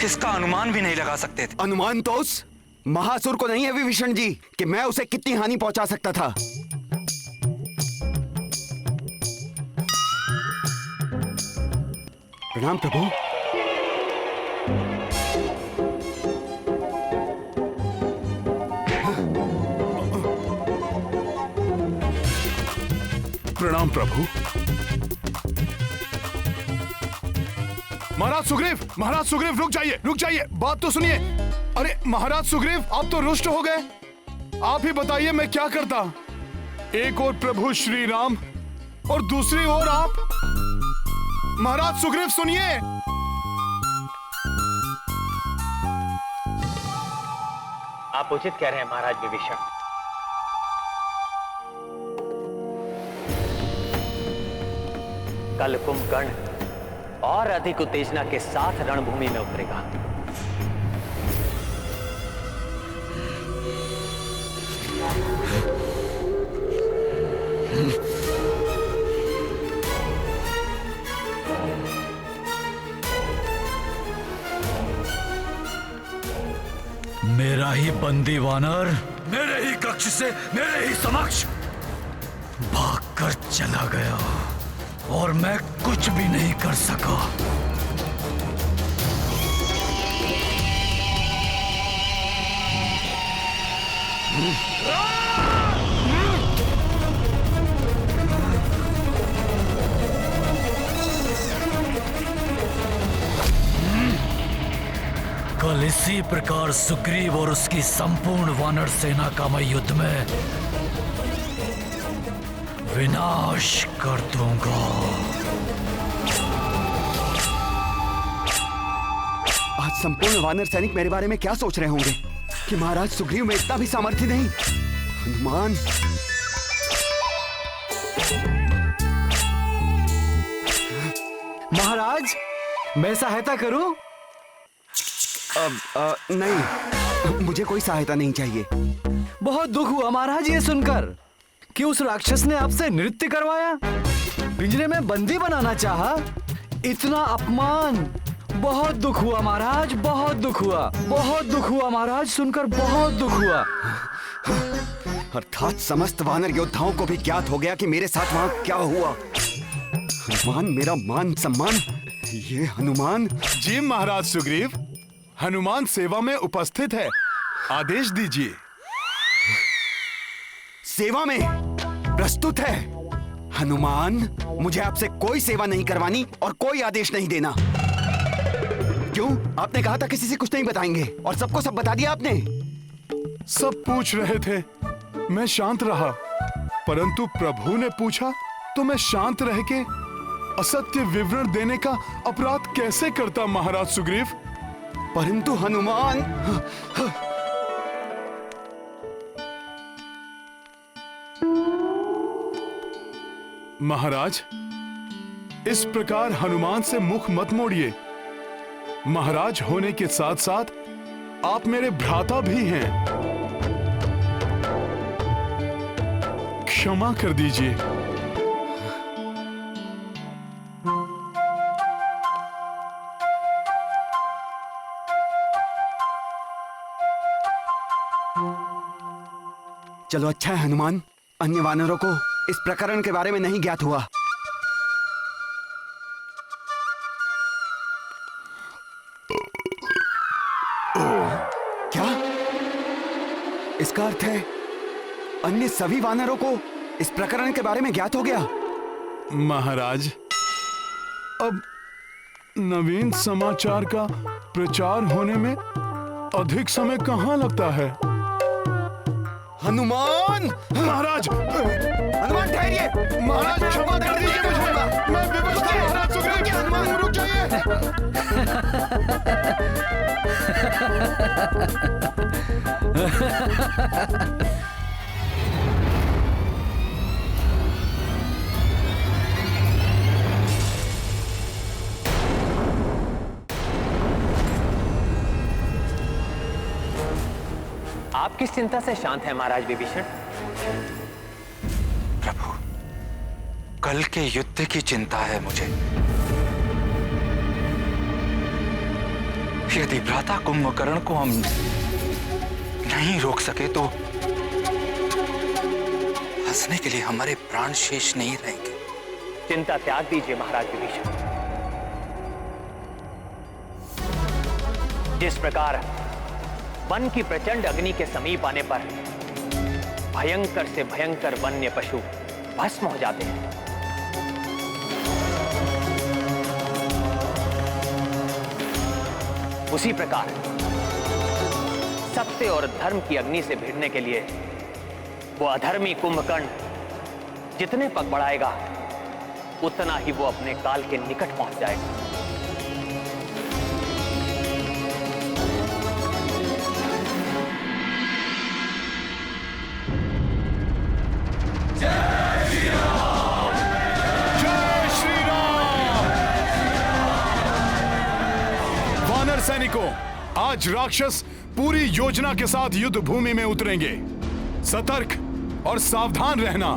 इसका अनुमान भी नहीं लगा सकते थे। अनुमान तो उस महासुर को नहीं है विभीषण जी कि मैं उसे कितनी हानि पहुंचा सकता था। प्रणाम प्रभु। प्रणाम प्रभु। महाराज सुग्रीव रुक जाइए, बात तो सुनिए। अरे महाराज सुग्रीव, आप तो रुष्ट हो गए। आप ही बताइए मैं क्या करता। एक और प्रभु श्री राम और दूसरी ओर आप। महाराज सुग्रीव सुनिए। आप उचित कह रहे हैं महाराज विभीषण। कल कुंभकर्ण और अधिक उत्तेजना के साथ रणभूमि में उतरेगा। मेरा ही बंदी वानर मेरे ही कक्ष से मेरे ही समक्ष भागकर चला गया और मैं कुछ भी नहीं कर सका। कल इसी प्रकार सुग्रीव और उसकी संपूर्ण वानर सेना का मैं युद्ध में विनाश कर दूंगा। आज संपूर्ण वानर सैनिक मेरे बारे में क्या सोच रहे होंगे कि महाराज सुग्रीव में इतना भी सामर्थ्य नहीं। हनुमान, महाराज मैं सहायता करूं? नहीं, मुझे कोई सहायता नहीं चाहिए। बहुत दुख हुआ महाराज ये सुनकर कि उस राक्षस ने आपसे नृत्य करवाया, पिंजरे में बंदी बनाना चाहा। इतना अपमान, बहुत दुख हुआ महाराज, बहुत दुख हुआ, बहुत दुख हुआ महाराज, सुनकर बहुत दुख हुआ। अर्थात समस्त वानर योद्धाओं को भी ज्ञात हो गया कि मेरे साथ वहां क्या हुआ। हनुमान, मेरा मान सम्मान, ये हनुमान। जी महाराज सुग्रीव, हनुमान सेवा में उपस्थित है, आदेश दीजिए। सेवा में प्रस्तुत है। हनुमान, मुझे आपसे कोई सेवा नहीं करवानी और कोई आदेश नहीं देना। क्यों? आपने कहा था किसी से कुछ नहीं बताएंगे और सबको सब बता दिया आपने। सब पूछ रहे थे, मैं शांत रहा, परंतु प्रभु ने पूछा तो मैं शांत रह के असत्य विवरण देने का अपराध कैसे करता महाराज सुग्रीव। परंतु हनुमान, महाराज इस प्रकार हनुमान से मुख मत मोड़िए। महाराज होने के साथ साथ आप मेरे भ्राता भी हैं। क्षमा कर दीजिए। चलो अच्छा है हनुमान, अन्य वानरों को इस प्रकरण के बारे में नहीं ज्ञात हुआ। क्या? इसका अर्थ है अन्य सभी वानरों को इस प्रकरण के बारे में ज्ञात हो गया। महाराज, अब नवीन समाचार का प्रचार होने में अधिक समय कहां लगता है। हनुमान! महाराज! हनुमान ठहरिए! महाराज क्षमा कर दीजिए मुझे, मैं विवश था महाराज सुग्रीव। हनुमान रुक जाइए। आप किस चिंता से शांत हैं महाराज विभीषण? प्रभु, कल के युद्ध की चिंता है मुझे। यदि भ्राता कुंभकर्ण को हम नहीं रोक सके तो हंसने के लिए हमारे प्राण शेष नहीं रहेंगे। चिंता त्याग दीजिए महाराज विभीषण। जिस प्रकार वन की प्रचंड अग्नि के समीप आने पर भयंकर से भयंकर वन्य पशु भस्म हो जाते हैं, उसी प्रकार सत्य और धर्म की अग्नि से भिड़ने के लिए वो अधर्मी कुंभकर्ण जितने पग बढ़ाएगा उतना ही वो अपने काल के निकट पहुंच जाएगा। वानर सैनिकों, आज राक्षस पूरी योजना के साथ युद्ध भूमि में उतरेंगे। सतर्क और सावधान रहना।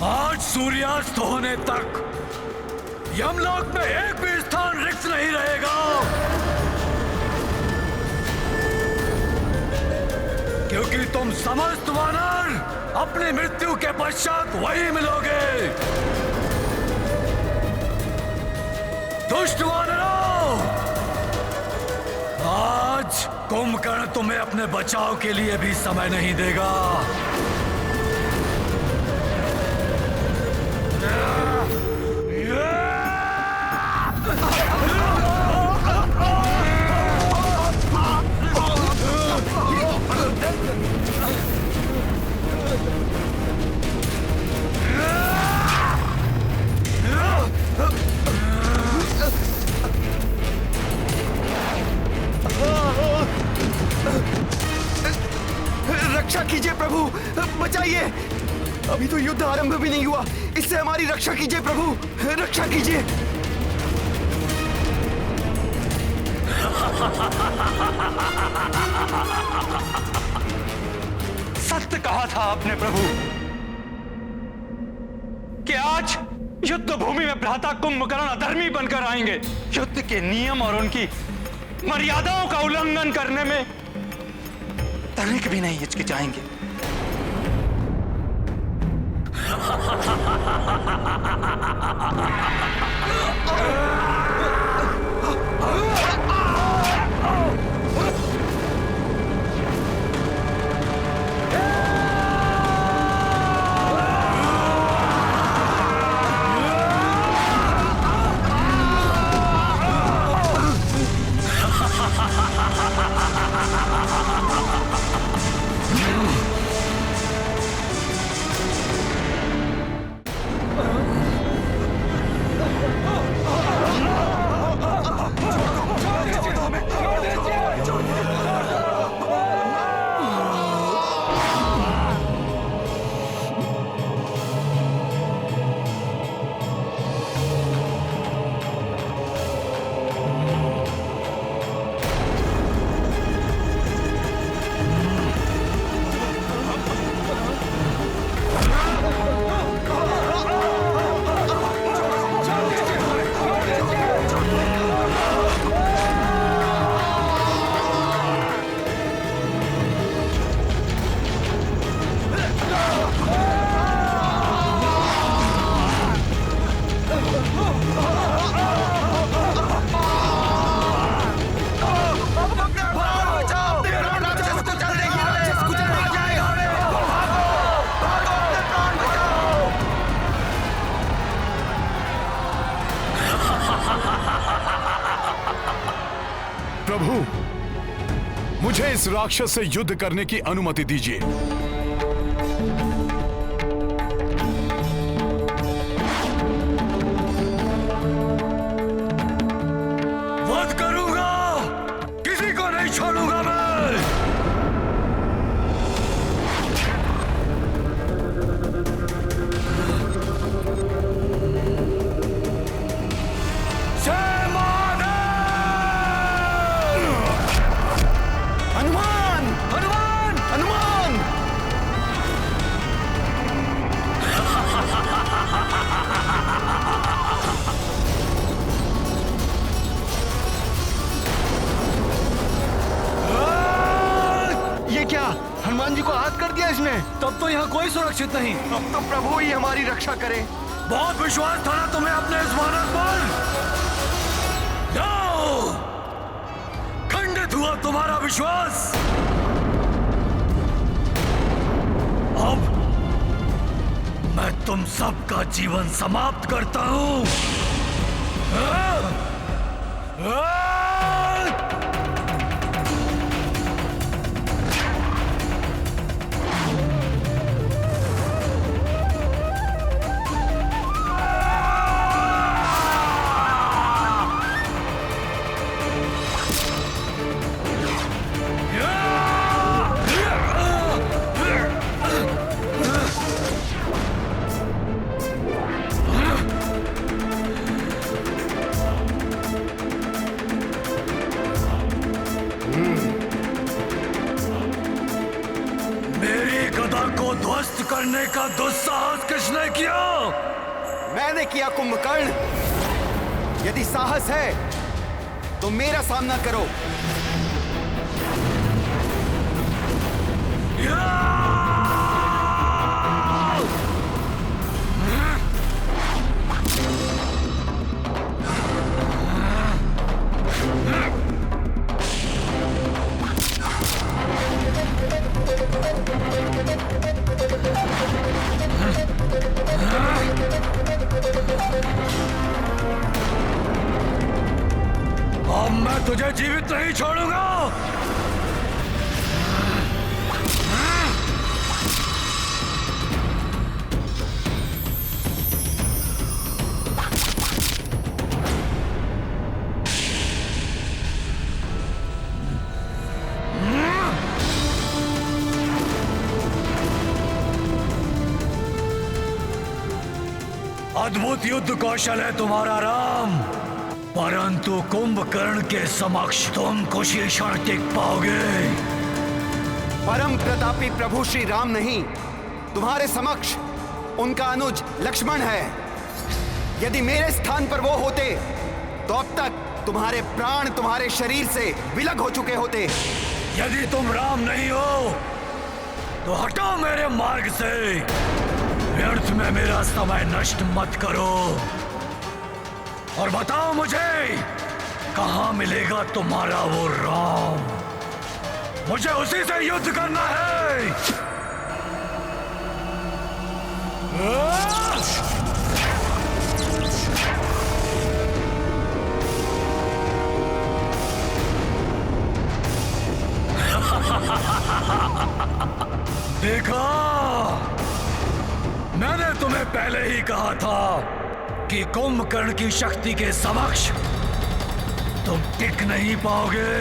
आज सूर्यास्त होने तक यमलोक में एक भी स्थान रिक्त नहीं रहेगा, क्योंकि तुम समस्त वानर अपनी मृत्यु के पश्चात वही मिलोगे। दुष्ट वानरों, आज कुंभकर्ण तुम्हें अपने बचाव के लिए भी समय नहीं देगा। रक्षा कीजिए प्रभु, बचाइए। अभी तो युद्ध आरंभ भी नहीं हुआ, इससे हमारी रक्षा कीजिए प्रभु, रक्षा कीजिए। सत्य कहा था आपने प्रभु कि आज युद्ध भूमि में भ्राता कुंभकर्ण अधर्मी बनकर आएंगे। युद्ध के नियम और उनकी मर्यादाओं का उल्लंघन करने में तनिक भी नहीं हिचकिचाएंगे। प्रभु, मुझे इस राक्षस से युद्ध करने की अनुमति दीजिए। वध करूंगा, किसी को नहीं छोड़ूंगा मैं। दिया इसने। तब तो यहाँ कोई सुरक्षित नहीं। अब तो प्रभु ही हमारी रक्षा करे। बहुत विश्वास था ना तुम्हें अपने इस वानर पर। जाओ, खंडित हुआ तुम्हारा विश्वास। अब मैं तुम सबका जीवन समाप्त करता हूं। ध्वस्त करने का दुस्साहस किसने किया? मैंने किया कुंभकर्ण। यदि साहस है तो मेरा सामना करो। अब मैं तुझे जीवित नहीं छोड़ूंगा। अद्भुत युद्ध कौशल है तुम्हारा राम, परंतु कुंभकर्ण के समक्ष तुम कुछ ही क्षण टिक पाओगे। परम प्रतापी प्रभु श्री राम नहीं, तुम्हारे समक्ष उनका अनुज लक्ष्मण है। यदि मेरे स्थान पर वो होते तो अब तक तुम्हारे प्राण तुम्हारे शरीर से विलग हो चुके होते। यदि तुम राम नहीं हो तो हटो मेरे मार्ग से। व्यर्थ में मेरा समय नष्ट मत करो और बताओ मुझे कहां मिलेगा तुम्हारा वो राम। मुझे उसी से युद्ध करना है। देखा, मैंने तुम्हें पहले ही कहा था कि कुंभकर्ण की शक्ति के समक्ष तुम टिक नहीं पाओगे।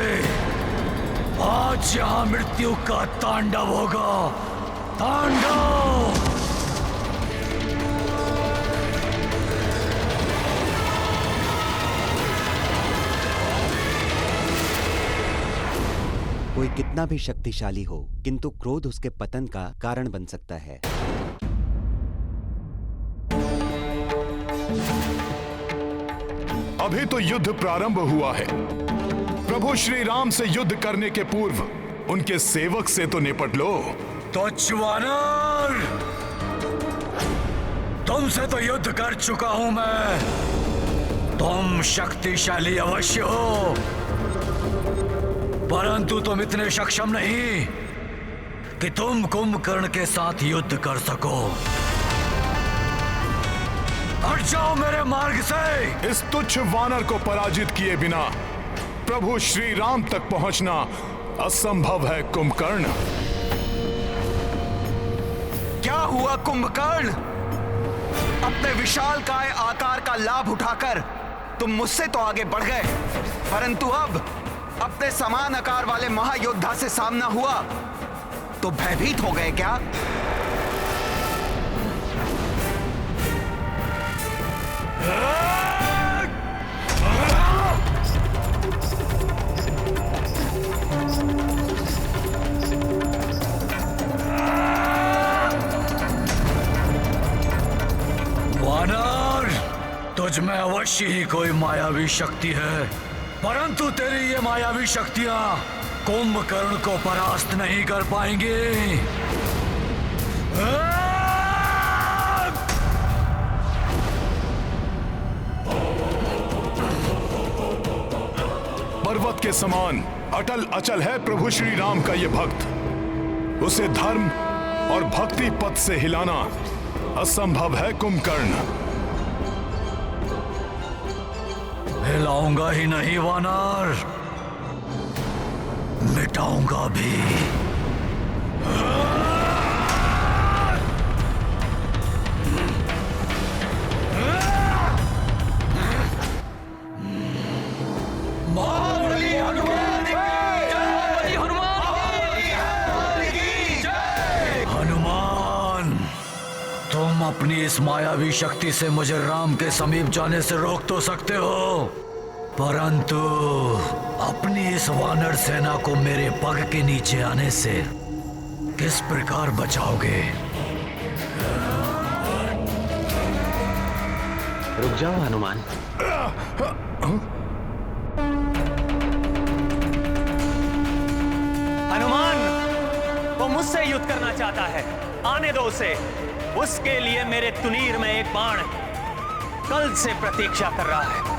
आज यहां मृत्यु का तांडव होगा, तांडव। कोई कितना भी शक्तिशाली हो, किंतु क्रोध उसके पतन का कारण बन सकता है। अभी तो युद्ध प्रारंभ हुआ है। प्रभु श्री राम से युद्ध करने के पूर्व उनके सेवक से तो निपट लो। तुच्छ वानर, तुमसे तो युद्ध कर चुका हूं मैं। तुम शक्तिशाली अवश्य हो, परंतु तुम इतने सक्षम नहीं कि तुम कुंभकर्ण के साथ युद्ध कर सको। हट जाओ मेरे मार्ग से। इस तुच्छ वानर को पराजित किए बिना प्रभु श्री राम तक पहुंचना असंभव है कुंभकर्ण। क्या हुआ कुंभकर्ण? अपने विशालकाय आकार का लाभ उठाकर तुम मुझसे तो आगे बढ़ गए, परंतु अब अपने समान आकार वाले महायोद्धा से सामना हुआ तो भयभीत हो गए क्या? वानर, तुझ में अवश्य ही कोई मायावी शक्ति है, परंतु तेरी ये मायावी शक्तियां कुंभकर्ण को परास्त नहीं कर पाएंगी। पर्वत के समान अटल अचल है प्रभु श्री राम का ये भक्त। उसे धर्म और भक्ति पथ से हिलाना असंभव है कुंभकर्ण। हिलाऊंगा ही नहीं वानर, मिटाऊंगा भी। हनुमान, तुम अपनी इस मायावी शक्ति से मुझे राम के समीप जाने से रोक तो सकते हो, परंतु अपनी इस वानर सेना को मेरे पग के नीचे आने से किस प्रकार बचाओगे? रुक जाओ हनुमान। हनुमान, वो मुझसे युद्ध करना चाहता है, आने दो उसे। उसके लिए मेरे तुनीर में एक बाण कल से प्रतीक्षा कर रहा है।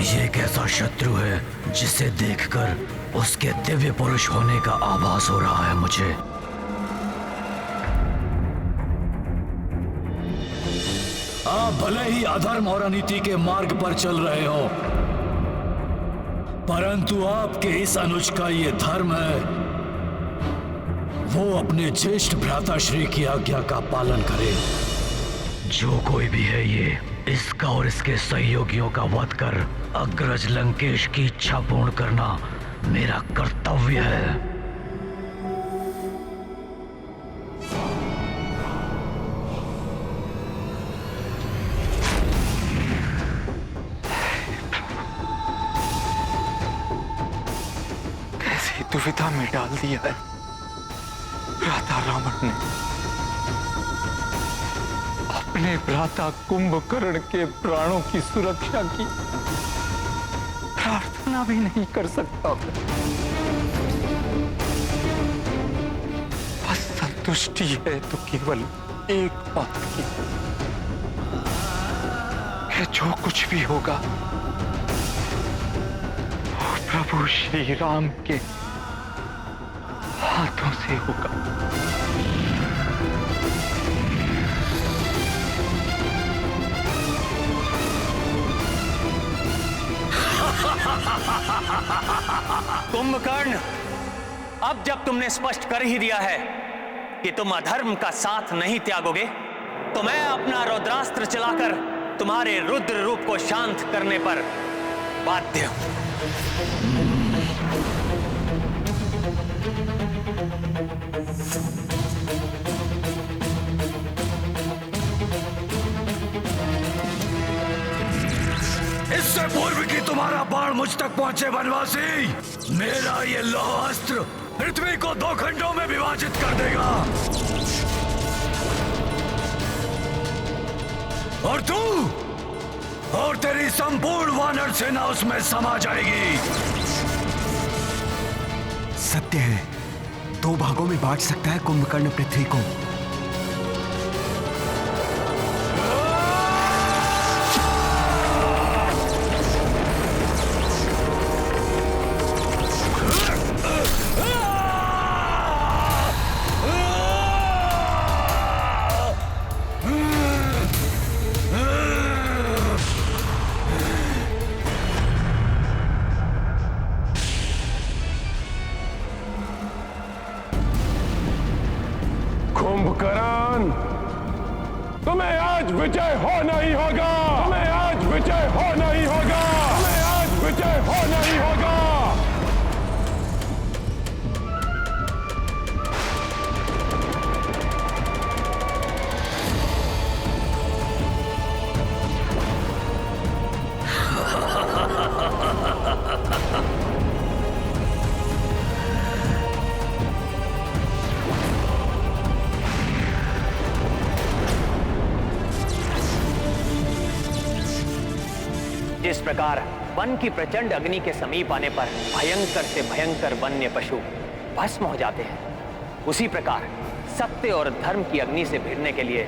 ये कैसा शत्रु है जिसे देखकर उसके दिव्य पुरुष होने का आभास हो रहा है मुझे। आप भले ही अधर्म और अनीति के मार्ग पर चल रहे हो, परंतु आपके इस अनुज का ये धर्म है, वो अपने ज्येष्ठ भ्राता श्री की आज्ञा का पालन करे। जो कोई भी है ये, इसका और इसके सहयोगियों का वध कर अग्रज लंकेश की इच्छा पूर्ण करना मेरा कर्तव्य है। कैसी दुविधा में डाल दिया है भ्राता रावण ने। अपने भ्राता कुंभकर्ण के प्राणों की सुरक्षा की प्रार्थना भी नहीं कर सकता। बस संतुष्टि है तो केवल एक बात की, कि जो कुछ भी होगा वो प्रभु श्री राम के हाथों से होगा। कुंभकर्ण, अब जब तुमने स्पष्ट कर ही दिया है कि तुम अधर्म का साथ नहीं त्यागोगे, तो मैं अपना रौद्रास्त्र चलाकर तुम्हारे रुद्र रूप को शांत करने पर बाध्य हूं। इससे पूर्व कि तुम्हारा बाण मुझ तक पहुंचे वनवासी, मेरा ये लौह अस्त्र पृथ्वी को 2 खंडों में विभाजित कर देगा, और तू और तेरी संपूर्ण वानर सेना उसमें समा जाएगी। सत्य है, 2 भागों में बांट सकता है कुंभकर्ण पृथ्वी को। कुंभकर्ण, तुम्हें आज विजय होना ही होगा। तुम्हें आज विजय होना ही होगा। तुम्हें आज विजय होना ही होगा। जिस प्रकार वन की प्रचंड अग्नि के समीप आने पर भयंकर से भयंकर वन्य पशु भस्म हो जाते हैं, उसी प्रकार सत्य और धर्म की अग्नि से भिड़ने के लिए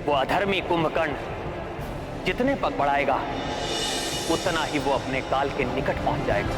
वो अधर्मी कुंभकर्ण जितने पग बढ़ाएगा उतना ही वो अपने काल के निकट पहुंच जाएगा।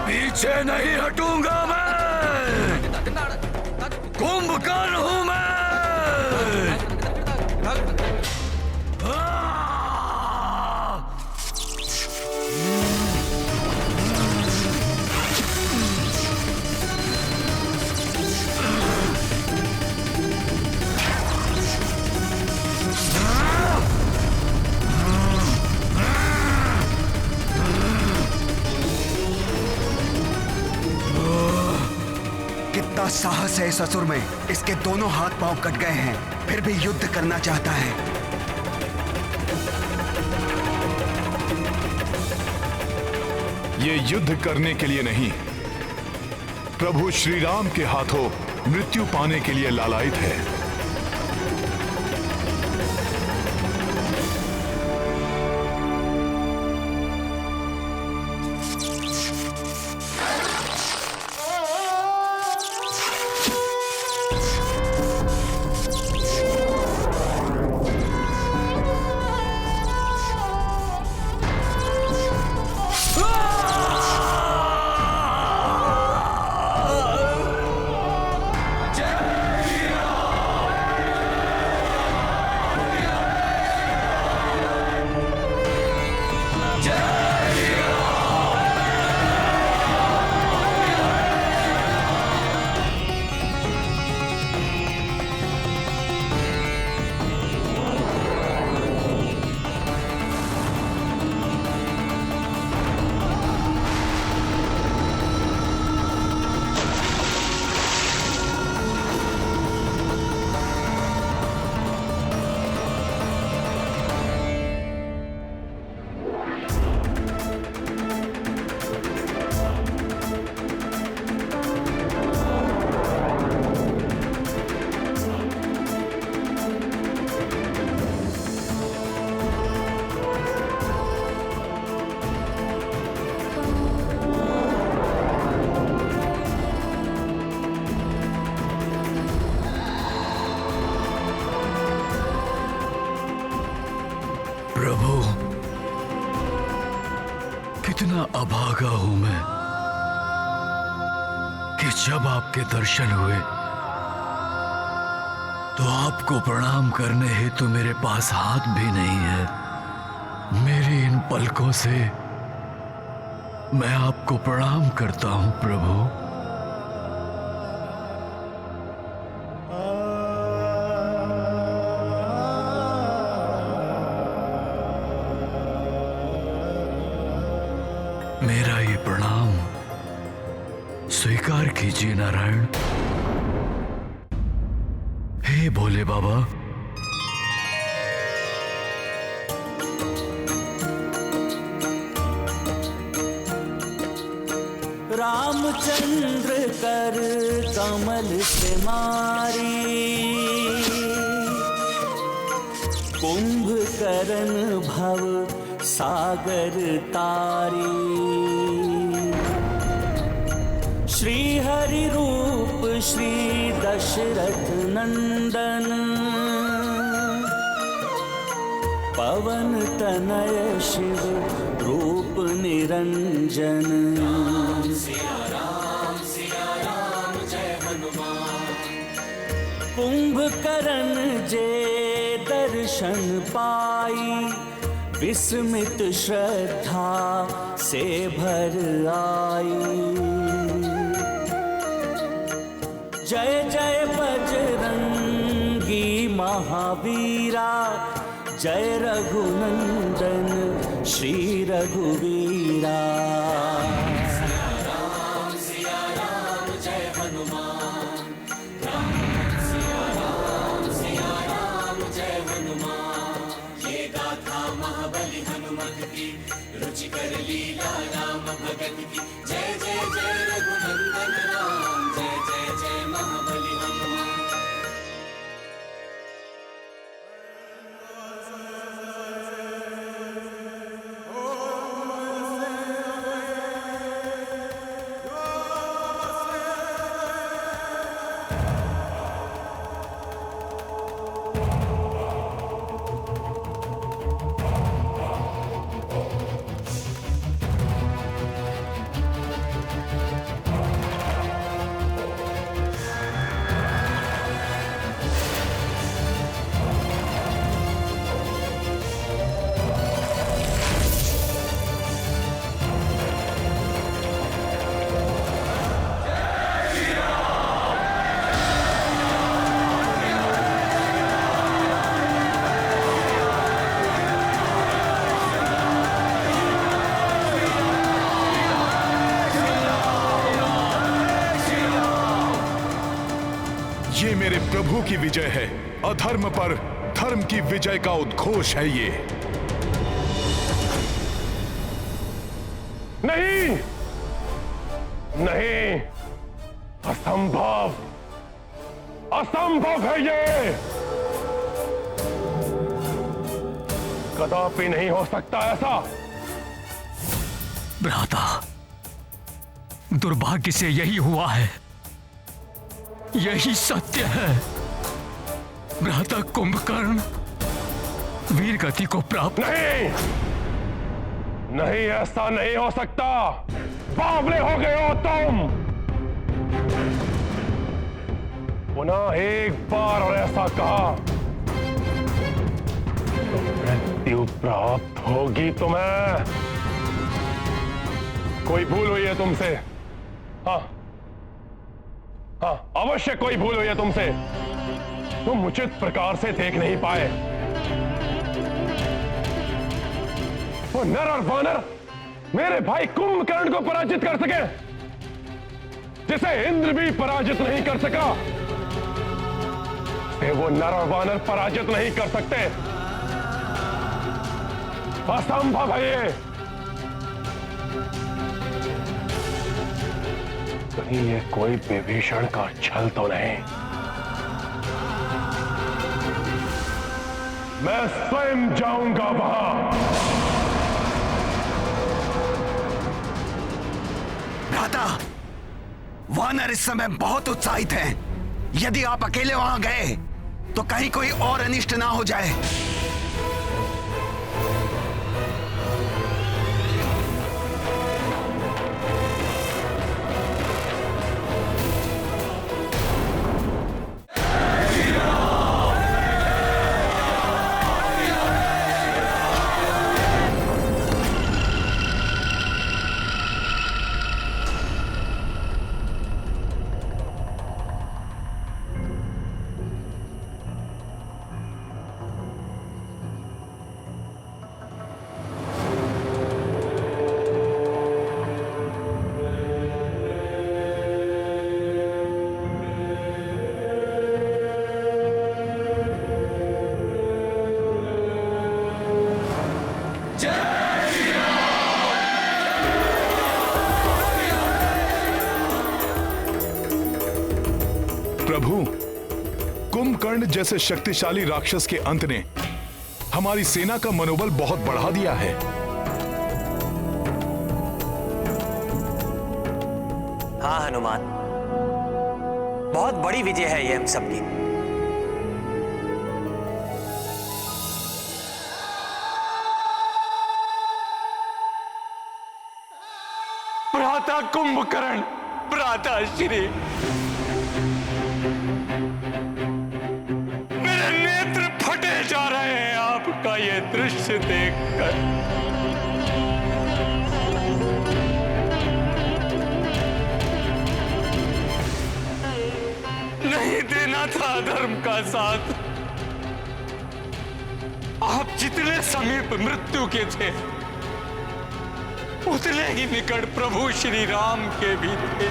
पीछे नहीं हटूंगा मैं, कुंभकर्ण हूं मैं। कितना साहस है इस असुर में। इसके दोनों हाथ पांव कट गए हैं, फिर भी युद्ध करना चाहता है। ये युद्ध करने के लिए नहीं, प्रभु श्री राम के हाथों मृत्यु पाने के लिए लालायित है। प्रभु, कितना अभागा हूं मैं कि जब आपके दर्शन हुए तो आपको प्रणाम करने हेतु मेरे पास हाथ भी नहीं है। मेरी इन पलकों से मैं आपको प्रणाम करता हूं प्रभु। मेरा ये प्रणाम स्वीकार कीजिए नारायण। हे भोले बाबा, रामचंद्र कर कमल से मारी, कुंभकर्ण भव सागर तारी। श्री हरि रूप श्री दशरथ नंदन, पवन तनय शिव रूप निरंजन। कुंभकर्ण जे दर्शन पाई, विस्मित श्रद्धा से भर आई। जय जय बजरंगी महावीरा, जय रघुनंदन श्री रघुवीरा। ये मेरे प्रभु की विजय है। अधर्म पर धर्म की विजय का उद्घोष है ये। नहीं, नहीं, असंभव, असंभव है ये। कदापि नहीं हो सकता ऐसा। भ्राता, दुर्भाग्य से यही हुआ है, यही सत्य है। भ्राता कुंभकर्ण वीर गति को प्राप्त। नहीं, नहीं, ऐसा नहीं हो सकता। बावले हो गए हो तुम। पुनः एक बार और ऐसा कहा तो मृत्यु प्राप्त होगी तुम्हें। कोई भूल हुई है तुमसे? हाँ, हाँ, अवश्य कोई भूल हुई है तुमसे। तुम उचित प्रकार से देख नहीं पाए। वो नर और वानर मेरे भाई कुंभकर्ण को पराजित कर सके, जिसे इंद्र भी पराजित नहीं कर सका, वो नर और वानर पराजित नहीं कर सकते। असंभव है ये। कहीं ये कोई विभीषण का छल तो नहीं? मैं स्वयं जाऊंगा वहां। भ्राता, वानर इस समय बहुत उत्साहित हैं। यदि आप अकेले वहां गए तो कहीं कोई और अनिष्ट ना हो जाए। प्रभु, कुंभकर्ण जैसे शक्तिशाली राक्षस के अंत ने हमारी सेना का मनोबल बहुत बढ़ा दिया है। हाँ हनुमान, बहुत बड़ी विजय है ये हम सबकी। कुंभकर्ण भ्राताश्री, मेरे नेत्र फटे जा रहे हैं आपका ये दृश्य देखकर। नहीं देना था धर्म का साथ। आप जितने समीप मृत्यु के थे उतने ही निकट प्रभु श्री राम के भी थे।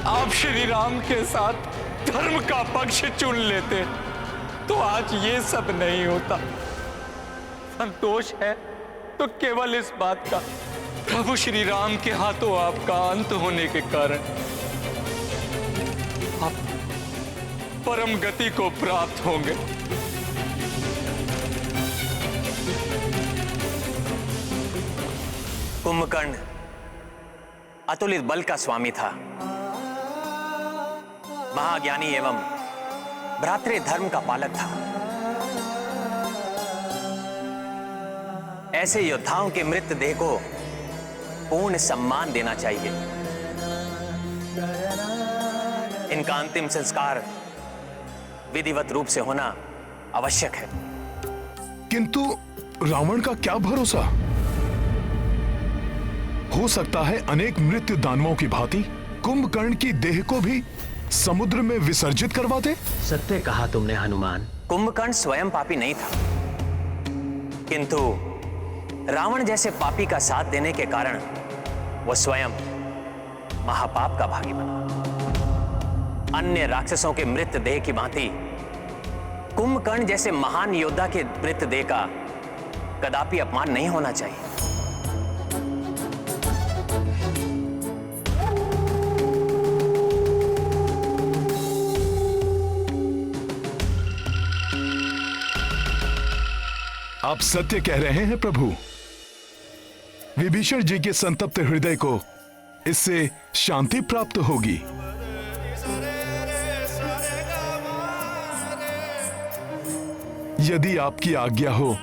आप श्री राम के साथ धर्म का पक्ष चुन लेते तो आज ये सब नहीं होता। संतोष है तो केवल इस बात का, प्रभु श्री राम के हाथों आपका अंत होने के कारण आप परम गति को प्राप्त होंगे। कुंभकर्ण अतुलित बल का स्वामी था, महाज्ञानी एवं भ्रातृ धर्म का पालक था। ऐसे योद्धाओं के मृतदेह को पूर्ण सम्मान देना चाहिए। इनका अंतिम संस्कार विधिवत रूप से होना आवश्यक है। किंतु रावण का क्या भरोसा? हो सकता है अनेक मृत्यु दानवों की भांति कुंभकर्ण की देह को भी समुद्र में विसर्जित करवा दे। सत्य कहा तुमने हनुमान। कुंभकर्ण स्वयं पापी नहीं था, किंतु रावण जैसे पापी का साथ देने के कारण वो स्वयं महापाप का भागी बना। अन्य राक्षसों के मृतदेह की भांति कुंभकर्ण जैसे महान योद्धा के मृतदेह का कदापि अपमान नहीं होना चाहिए। आप सत्य कह रहे हैं प्रभु। विभीषण जी के संतप्त हृदय को इससे शांति प्राप्त होगी। यदि आपकी आज्ञा हो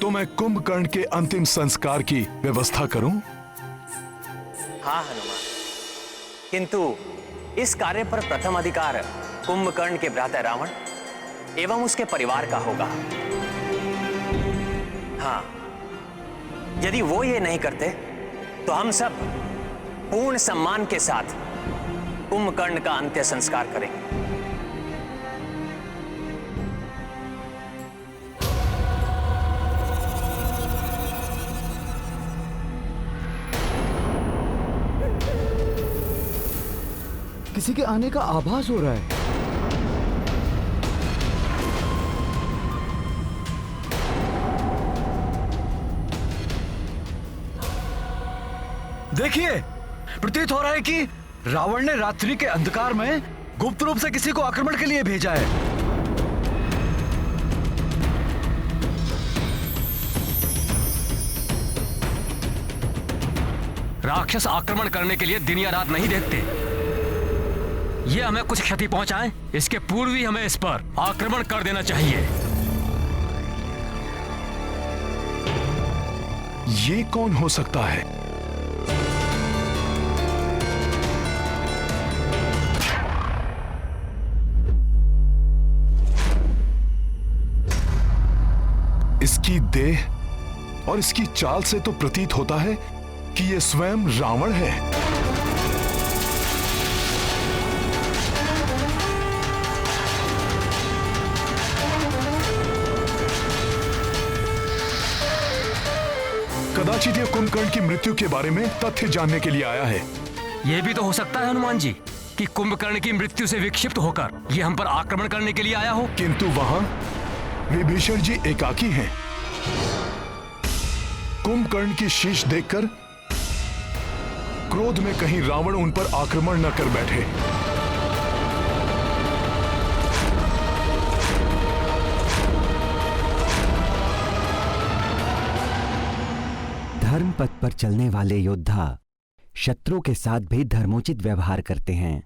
तो मैं कुंभकर्ण के अंतिम संस्कार की व्यवस्था करूं? हाँ हनुमान, किंतु इस कार्य पर प्रथम अधिकार कुंभकर्ण के भ्राता रावण एवं उसके परिवार का होगा। हाँ, यदि वो ये नहीं करते तो हम सब पूर्ण सम्मान के साथ कुंभकर्ण का अंत्य संस्कार करेंगे। किसी के आने का आभास हो रहा है। देखिए, प्रतीत हो रहा है कि रावण ने रात्रि के अंधकार में गुप्त रूप से किसी को आक्रमण के लिए भेजा है। राक्षस आक्रमण करने के लिए दिन या रात नहीं देखते। ये हमें कुछ क्षति पहुंचाएं, इसके पूर्व ही हमें इस पर आक्रमण कर देना चाहिए। ये कौन हो सकता है? इसकी देह और इसकी चाल से तो प्रतीत होता है कि यह स्वयं रावण है। कदाचित यह कुंभकर्ण की मृत्यु के बारे में तथ्य जानने के लिए आया है। यह भी तो हो सकता है हनुमान जी कि कुंभकर्ण की मृत्यु से विक्षिप्त होकर यह हम पर आक्रमण करने के लिए आया हो। किंतु वहां विभीषण जी एकाकी हैं। कुंभकर्ण की शीश देखकर क्रोध में कहीं रावण उन पर आक्रमण न कर बैठे। धर्म पथ पर चलने वाले योद्धा शत्रु के साथ भी धर्मोचित व्यवहार करते हैं।